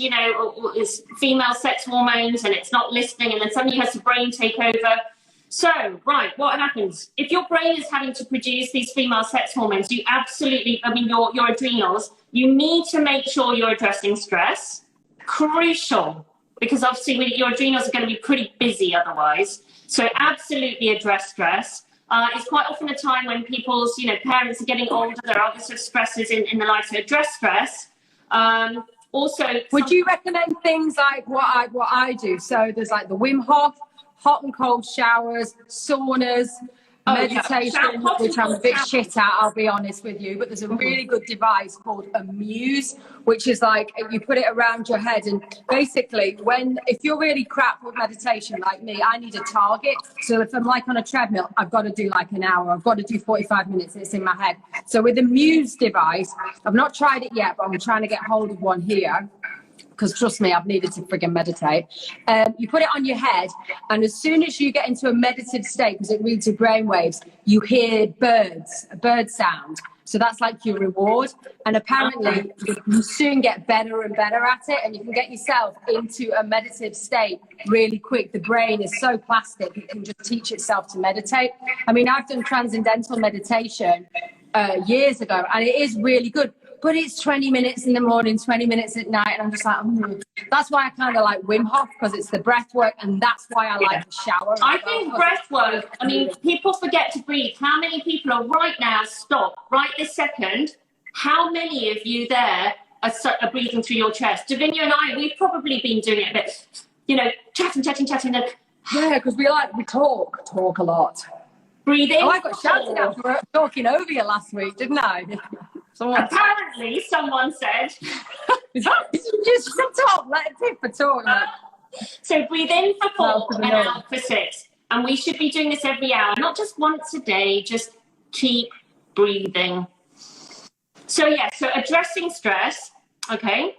S2: female sex hormones, and it's not listening, and then suddenly has the brain take over. So, right, what happens? If your brain is having to produce these female sex hormones, you absolutely, your adrenals, you need to make sure you're addressing stress. Crucial, because obviously your adrenals are going to be pretty busy otherwise. So absolutely address stress. It's quite often a time when people's, parents are getting older, there are other sort of stresses in their life, so address stress. Also,
S1: would you recommend things like what I do? So there's like the Wim Hof, hot and cold showers, saunas, meditation, which I'm a bit shit at, I'll be honest with you. But there's a really good device called a Muse, which is like you put it around your head. And basically, if you're really crap with meditation like me, I need a target. So if I'm like on a treadmill, I've got to do like an hour. I've got to do 45 minutes. It's in my head. So with the Muse device, I've not tried it yet, but I'm trying to get hold of one here. Because trust me, I've needed to friggin' meditate. You put it on your head, and as soon as you get into a meditative state, because it reads your brainwaves, you hear a bird sound. So that's like your reward. And apparently, you soon get better and better at it, and you can get yourself into a meditative state really quick. The brain is so plastic, it can just teach itself to meditate. I mean, I've done transcendental meditation years ago, and it is really good. But it's 20 minutes in the morning, 20 minutes at night, and I'm just like, That's why I kind of like Wim Hof, because it's the breath work, and that's why I like the shower.
S2: I think breath work, people forget to breathe. How many people are right now, stop, right this second, how many of you there are breathing through your chest? Davinia and I, we've probably been doing it a bit, chatting.
S1: Yeah, because we talk a lot.
S2: Breathing.
S1: Oh, I got shouted at for talking over you last week, didn't I?
S2: Apparently, someone said.
S1: Just talk, let Pippa talk.
S2: So breathe in for 4 and out for 6. And we should be doing this every hour, not just once a day, just keep breathing. So addressing stress, okay.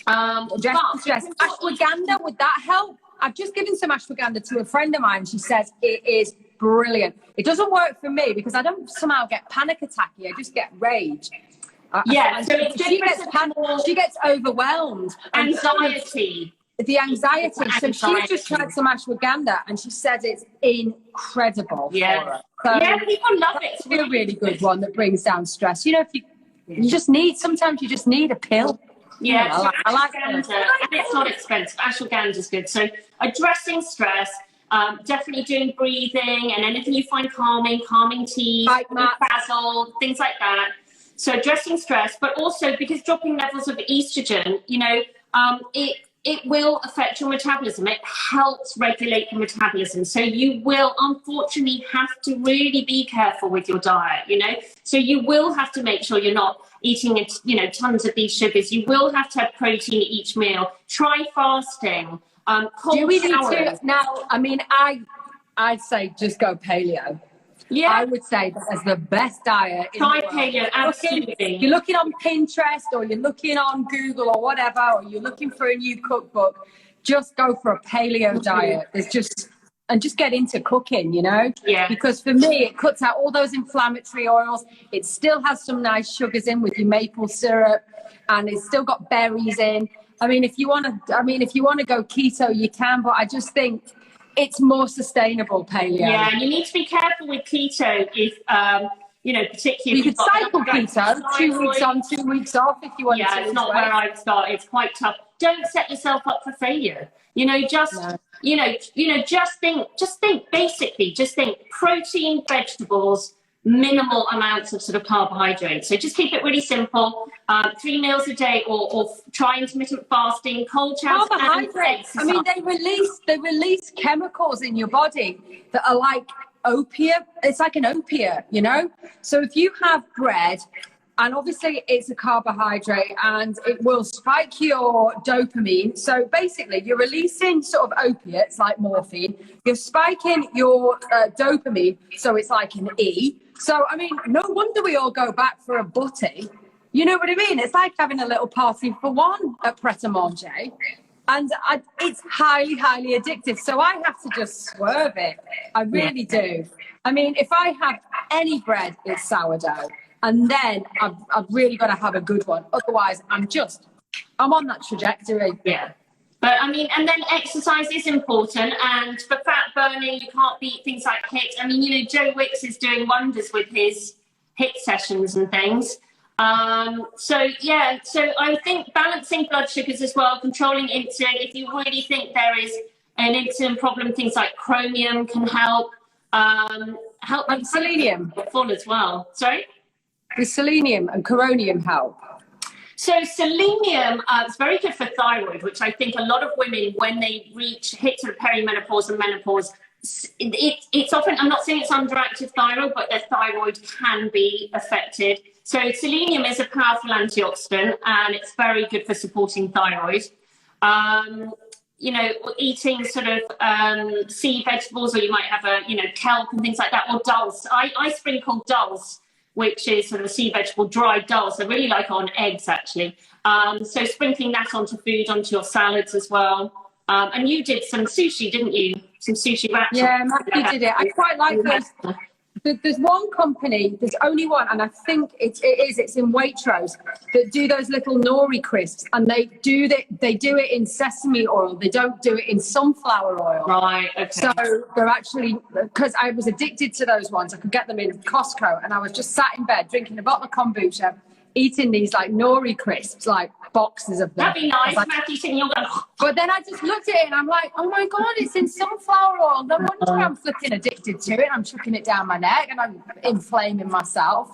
S1: Addressing stress. Ashwagandha, would that help? I've just given some ashwagandha to a friend of mine. She says it is brilliant. It doesn't work for me because I don't somehow get panic attacky. I just get rage.
S2: So it's
S1: she gets overwhelmed.
S2: Anxiety.
S1: The anxiety. So she just tried some ashwagandha and she says it's incredible.
S2: Yeah.
S1: For her. So
S2: People love it.
S1: It's a really good one that brings down stress. If sometimes you just need a pill.
S2: Yeah, I like ashwagandha, and it's not expensive. Ashwagandha is good. So addressing stress. Definitely doing breathing and anything you find calming teas, basil, things like that. So addressing stress, but also because dropping levels of estrogen, it will affect your metabolism. It helps regulate your metabolism. So you will unfortunately have to really be careful with your diet, So you will have to make sure you're not eating, tons of these sugars. You will have to have protein at each meal. Try fasting. Cold
S1: Do we need
S2: showers.
S1: to now? I mean, I'd say just go paleo.
S2: Yeah.
S1: I would say that's the best diet.
S2: Try paleo, absolutely.
S1: You're looking on Pinterest or you're looking on Google or whatever, or you're looking for a new cookbook, just go for a paleo diet. Just get into cooking, you know?
S2: Yeah.
S1: Because for me, it cuts out all those inflammatory oils. It still has some nice sugars in with your maple syrup, and it's still got berries in. I mean, if you want to go keto, you can, but I just think it's more sustainable paleo.
S2: Yeah, you need to be careful with keto if, particularly.
S1: You could cycle keto, 2 weeks on, 2 weeks off if you want to.
S2: Yeah, it's not where I'd start. It's quite tough. Don't set yourself up for failure. Just think protein, vegetables, minimal amounts of sort of carbohydrates. So just keep it really simple. 3 meals a day, or try intermittent fasting, cold showers.
S1: Carbohydrates. I mean, they release chemicals in your body that are like opiate. It's like an opiate, you know. So if you have bread, and obviously it's a carbohydrate, and it will spike your dopamine. So basically, you're releasing sort of opiates like morphine. You're spiking your dopamine, so it's like an E. So, I mean, no wonder we all go back for a butty. You know what I mean? It's like having a little party for one at Pret-a-Manger. And it's highly, highly addictive. So I have to just swerve it. I really do. I mean, if I have any bread, it's sourdough. And then I've really got to have a good one. Otherwise, I'm on that trajectory.
S2: Yeah. But I mean, and then exercise is important. And for fat burning, you can't beat things like HIIT. I mean, Joe Wicks is doing wonders with his HIIT sessions and things. So I think balancing blood sugars as well, controlling insulin. If you really think there is an insulin problem, things like chromium can help.
S1: And selenium.
S2: Full as well. Sorry?
S1: The selenium and chromium help.
S2: So selenium is very good for thyroid, which I think a lot of women, when they hit sort of perimenopause and menopause, it's often, I'm not saying it's underactive thyroid, but their thyroid can be affected. So selenium is a powerful antioxidant, and it's very good for supporting thyroid. Eating sort of sea vegetables, or you might have kelp and things like that, or dulse. I sprinkle dulse, which is sort of a sea vegetable, dried dulse. I really like it on eggs, actually. So sprinkling that onto food, onto your salads as well. And you did some sushi, didn't you? Some sushi wraps.
S1: Yeah, Matthew did it. I quite like those. There's one company, there's only one, and I think it's in Waitrose, that do those little nori crisps, and they do it in sesame oil. They don't do it in sunflower oil.
S2: Right. Okay.
S1: So they're actually, because I was addicted to those ones. I could get them in Costco, and I was just sat in bed drinking a bottle of kombucha, eating these like nori crisps, like boxes of them.
S2: That'd be nice, Matthew, sitting your going.
S1: But then I just looked at it and I'm like, oh my God, it's in sunflower oil. No wonder I'm flipping addicted to it. I'm chucking it down my neck and I'm inflaming myself.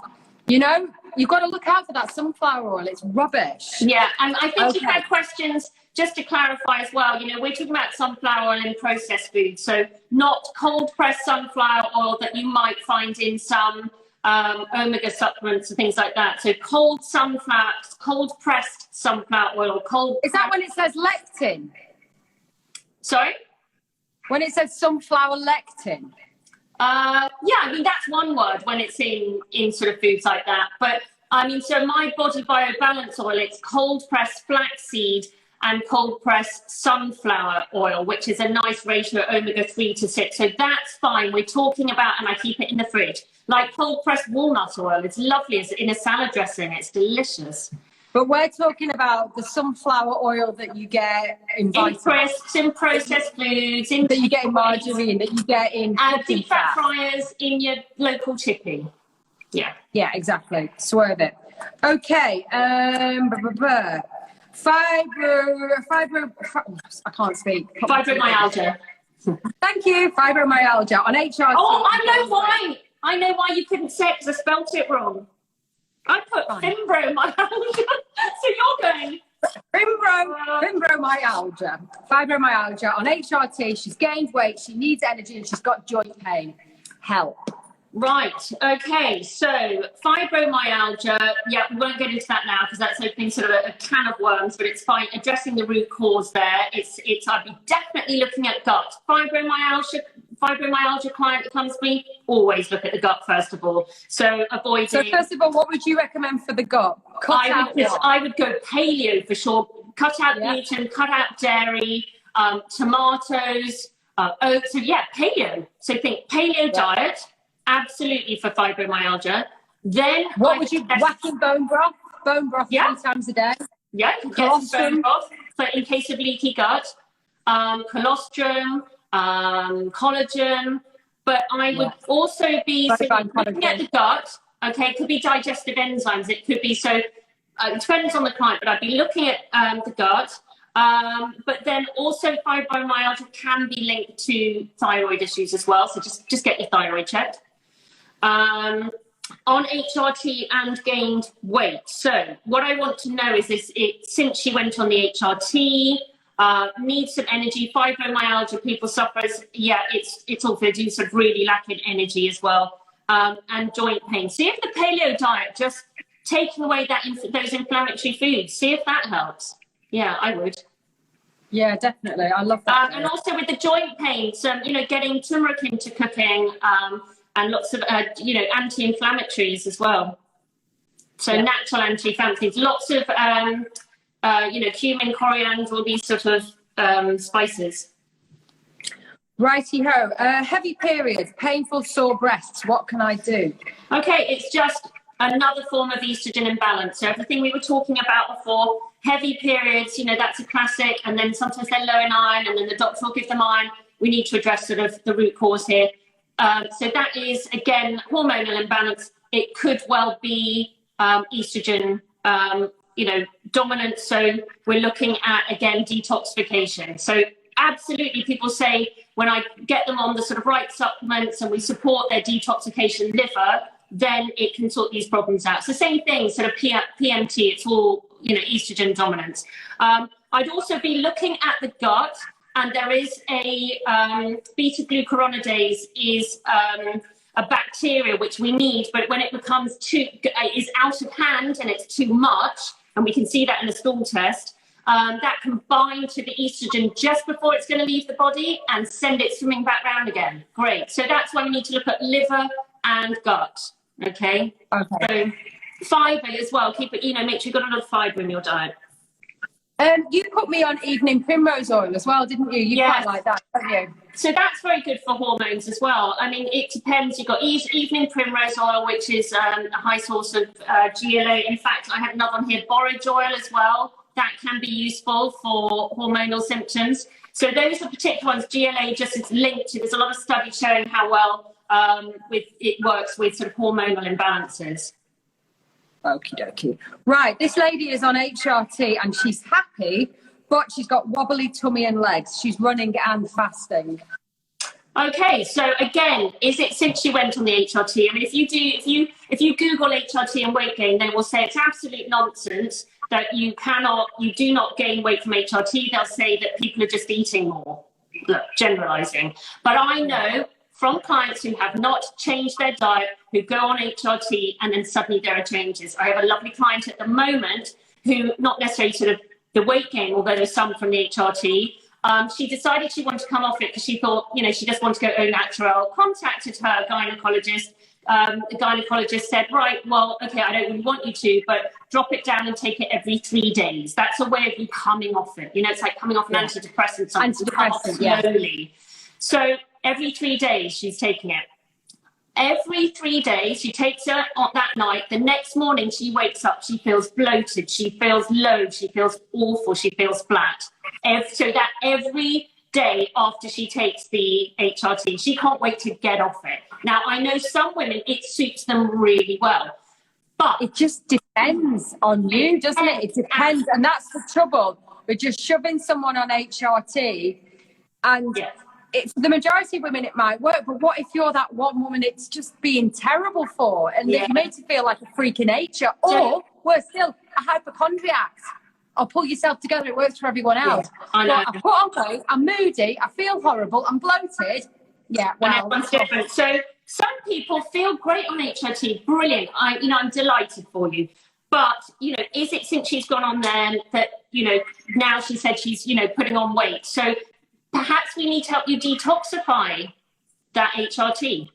S1: You know, you've got to look out for that sunflower oil. It's rubbish.
S2: Yeah, and I think you've had questions, just to clarify as well, we're talking about sunflower oil in processed food. So not cold pressed sunflower oil that you might find in some omega supplements and things like that. So cold pressed sunflower oil,
S1: Is that when it says lectin?
S2: Sorry?
S1: When it says sunflower lectin?
S2: I mean, that's one word when it's in sort of foods like that. But I mean, so my Body Bio Balance oil, it's cold pressed flaxseed and cold pressed sunflower oil, which is a nice ratio omega-3 to 6. So that's fine. We're talking about, and I keep it in the fridge, like cold pressed walnut oil. It's lovely. It's in a salad dressing. It's delicious.
S1: But we're talking about the sunflower oil that you get in
S2: crisps, in processed foods,
S1: that you get in margarine, that you get in
S2: and deep fat fryers in your local chippy. Yeah.
S1: Yeah, exactly. Swerve it. Okay. I can't speak.
S2: Fibromyalgia.
S1: Thank you. Fibromyalgia on HRT.
S2: Oh, I know why you couldn't say it, because I spelled it wrong. I put fibromyalgia. So you're going
S1: fibromyalgia on HRT. She's gained weight, she needs energy, and she's got joint pain. Help.
S2: Right. Okay. So fibromyalgia. Yeah, we won't get into that now because that's opening sort of a can of worms. But it's fine. Addressing the root cause there. It's. I'd be definitely looking at gut. Fibromyalgia client that comes to me, always look at the gut first of all. So avoiding.
S1: So first of all, what would you recommend for the gut?
S2: I would go paleo for sure. Cut out gluten. Cut out dairy. Tomatoes. Oats. So yeah, paleo. So think paleo diet. Absolutely for fibromyalgia. Then
S1: what would you whacking bone broth? Bone broth 3 times a day.
S2: Yeah, get some bone broth for in case of leaky gut. Colostrum, collagen. But I would also be looking at the gut. Okay, it could be digestive enzymes. It could be it depends on the client, but I'd be looking at the gut. But then also fibromyalgia can be linked to thyroid issues as well. So just get your thyroid checked. On HRT and gained weight. So what I want to know is since she went on the HRT, needs some energy. Fibromyalgia, people suffers. Yeah, it's also due to really lacking energy as well, and joint pain. See if the paleo diet, just taking away those inflammatory foods, see if that helps. Yeah, I would.
S1: Yeah, definitely. I love that.
S2: And also with the joint pains, getting turmeric into cooking, and lots of, anti-inflammatories as well. So natural anti-inflammatories, lots of, cumin, coriander, all these sort of spices.
S1: Righty-ho. Heavy periods, painful sore breasts. What can I do?
S2: Okay, it's just another form of estrogen imbalance. So everything we were talking about before, heavy periods, that's a classic. And then sometimes they're low in iron, and then the doctor will give them iron. We need to address sort of the root cause here. So that is, again, hormonal imbalance. It could well be estrogen, dominant. So we're looking at, again, detoxification. So absolutely, people say when I get them on the sort of right supplements and we support their detoxification liver, then it can sort these problems out. So same thing, sort of PMT, it's all, estrogen dominance. I'd also be looking at the gut. And there is a beta-glucuronidase is a bacteria which we need, but when it becomes is out of hand and it's too much, and we can see that in the stool test, that can bind to the estrogen just before it's going to leave the body and send it swimming back round again. Great. So that's why we need to look at liver and gut. Okay. So fibre as well. Keep it. Make sure you've got a lot of fibre in your diet.
S1: You put me on evening primrose oil as well, didn't you? You quite like that, don't you?
S2: So that's very good for hormones as well. I mean, it depends. You've got evening primrose oil, which is a high source of GLA. In fact, I have another one here, borage oil as well. That can be useful for hormonal symptoms. So those are particular ones. GLA just is linked to, there's a lot of studies showing how well it works with sort of hormonal imbalances.
S1: Okie dokie. Right, this lady is on HRT and she's happy, but she's got wobbly tummy and legs. She's running and fasting.
S2: Okay, so again, is it since she went on the HRT? I mean, if you Google HRT and weight gain, they will say it's absolute nonsense that you do not gain weight from HRT. They'll say that people are just eating more. Look, generalizing. But I know from clients who have not changed their diet, who go on HRT, and then suddenly there are changes. I have a lovely client at the moment who, not necessarily sort of the weight gain, although there's some from the HRT, she decided she wanted to come off it because she thought, she just wanted to go au naturel, contacted her gynecologist. The gynecologist said, right, well, okay, I don't really want you to, but drop it down and take it every 3 days. That's a way of you coming off it. It's like coming off an antidepressant, slowly. So every 3 days she's taking it. Every 3 days she takes it on that night. The next morning she wakes up, she feels bloated, she feels low, she feels awful, she feels flat. So that every day after she takes the HRT, she can't wait to get off it. Now, I know some women, it suits them really well. But
S1: it just depends on you, doesn't it? It depends. And that's the trouble. We're just shoving someone on HRT and... Yeah. For the majority of women, it might work, but what if you're that one woman it's just being terrible for, and it makes you feel like a freak in nature, or worse still, a hypochondriac? Or pull yourself together, it works for everyone else. Yeah, I know. I put on weight, I'm moody, I feel horrible, I'm bloated. Yeah, well,
S2: everyone's different. some people feel great on HRT, brilliant. I'm delighted for you. But, is it since she's gone on there that, now she said she's, putting on weight? So perhaps we need to help you detoxify that HRT.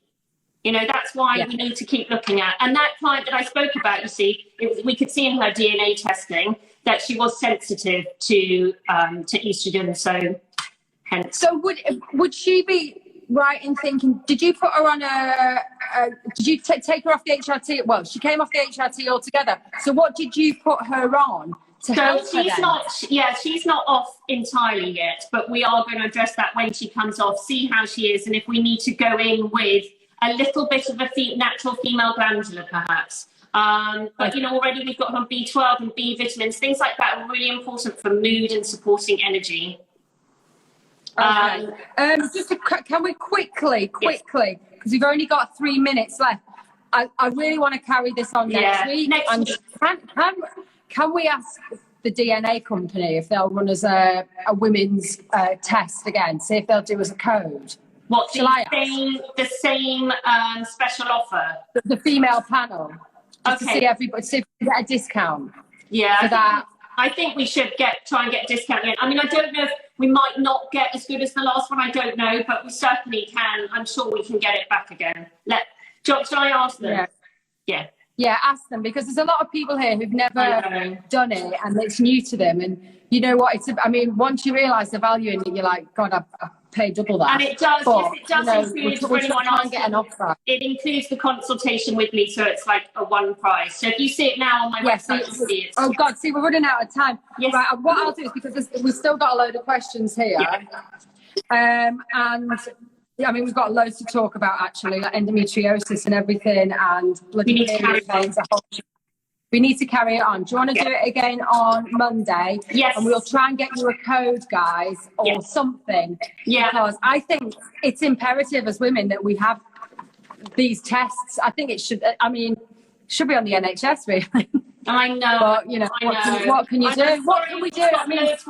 S2: That's why we need to keep looking at. And that client that I spoke about, you see, we could see in her DNA testing that she was sensitive to estrogen. So hence.
S1: So would she be right in thinking, did you put her on did you take her off the HRT? Well, she came off the HRT altogether. So what did you put her on to help her then?
S2: She's not off entirely yet, but we are going to address that when she comes off, see how she is, and if we need to go in with a little bit of a natural female glandular, perhaps. But, already we've got her on B12 and B vitamins. Things like that are really important for mood and supporting energy.
S1: Okay. Can we quickly, because we've only got 3 minutes left. I really want to carry this on next week. Can we ask the DNA company if they'll run us a women's test again, see if they'll do us a code?
S2: What, the same special offer?
S1: The female panel.
S2: Okay.
S1: To see everybody, see if we get a discount.
S2: Yeah.
S1: For that.
S2: I think we should try and get a discount again. I mean, I don't know if we might not get as good as the last one. I don't know, but we certainly can. I'm sure we can get it back again. Shall I ask them? Yeah. Yeah,
S1: ask them, because there's a lot of people here who've never done it and it's new to them. And you know what? Once you realise the value in it, you're like, God, I've paid double that.
S2: And it does.
S1: But,
S2: it does include for anyone else.
S1: Get an offer.
S2: It includes the consultation with me, so it's like a one price. So if you see it now on my website, you'll see it.
S1: Oh God, see, we're running out of time.
S2: Yes.
S1: Right, what I'll do is, because we've still got a load of questions here, and we've got loads to talk about actually, like endometriosis and everything, and bloody veins. We need to carry it on. Do you want to do it again on Monday?
S2: Yes.
S1: And we'll try and get you a code, guys, or something. Yeah. Because I think it's imperative as women that we have these tests. I think it should, should be on the NHS, really.
S2: I know.
S1: But, what can you do? What can we do?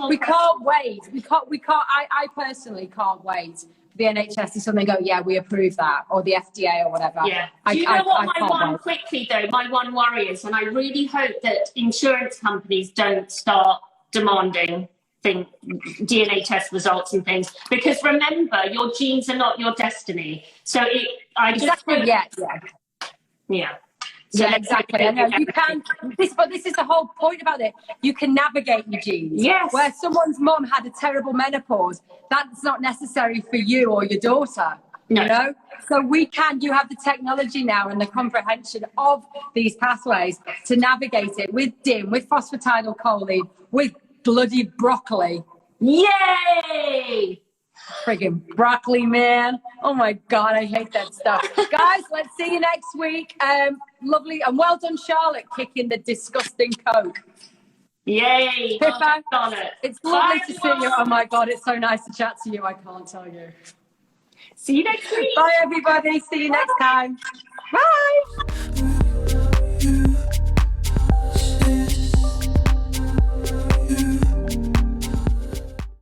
S1: We can't wait. I personally can't wait the NHS to suddenly go, yeah, we approve that, or the FDA or whatever.
S2: Yeah. Do you know what my one worry is? And I really hope that insurance companies don't start demanding DNA test results and things, because remember, your genes are not your destiny. So
S1: exactly. I know you can. But this is the whole point about it. You can navigate your genes.
S2: Yes.
S1: Where someone's mum had a terrible menopause, that's not necessary for you or your daughter. No. You know. So you have the technology now and the comprehension of these pathways to navigate it with DIM, with phosphatidylcholine, with bloody broccoli.
S2: Yay!
S1: Friggin' broccoli, man. Oh my God, I hate that stuff. Guys, let's see you next week. Lovely. And well done, Charlotte, kicking the disgusting Coke.
S2: Yay.
S1: Pippa, it's lovely to see you. Oh my God, it's so nice to chat to you. I can't tell you.
S2: See you next week.
S1: Bye, everybody. See you next time. Bye.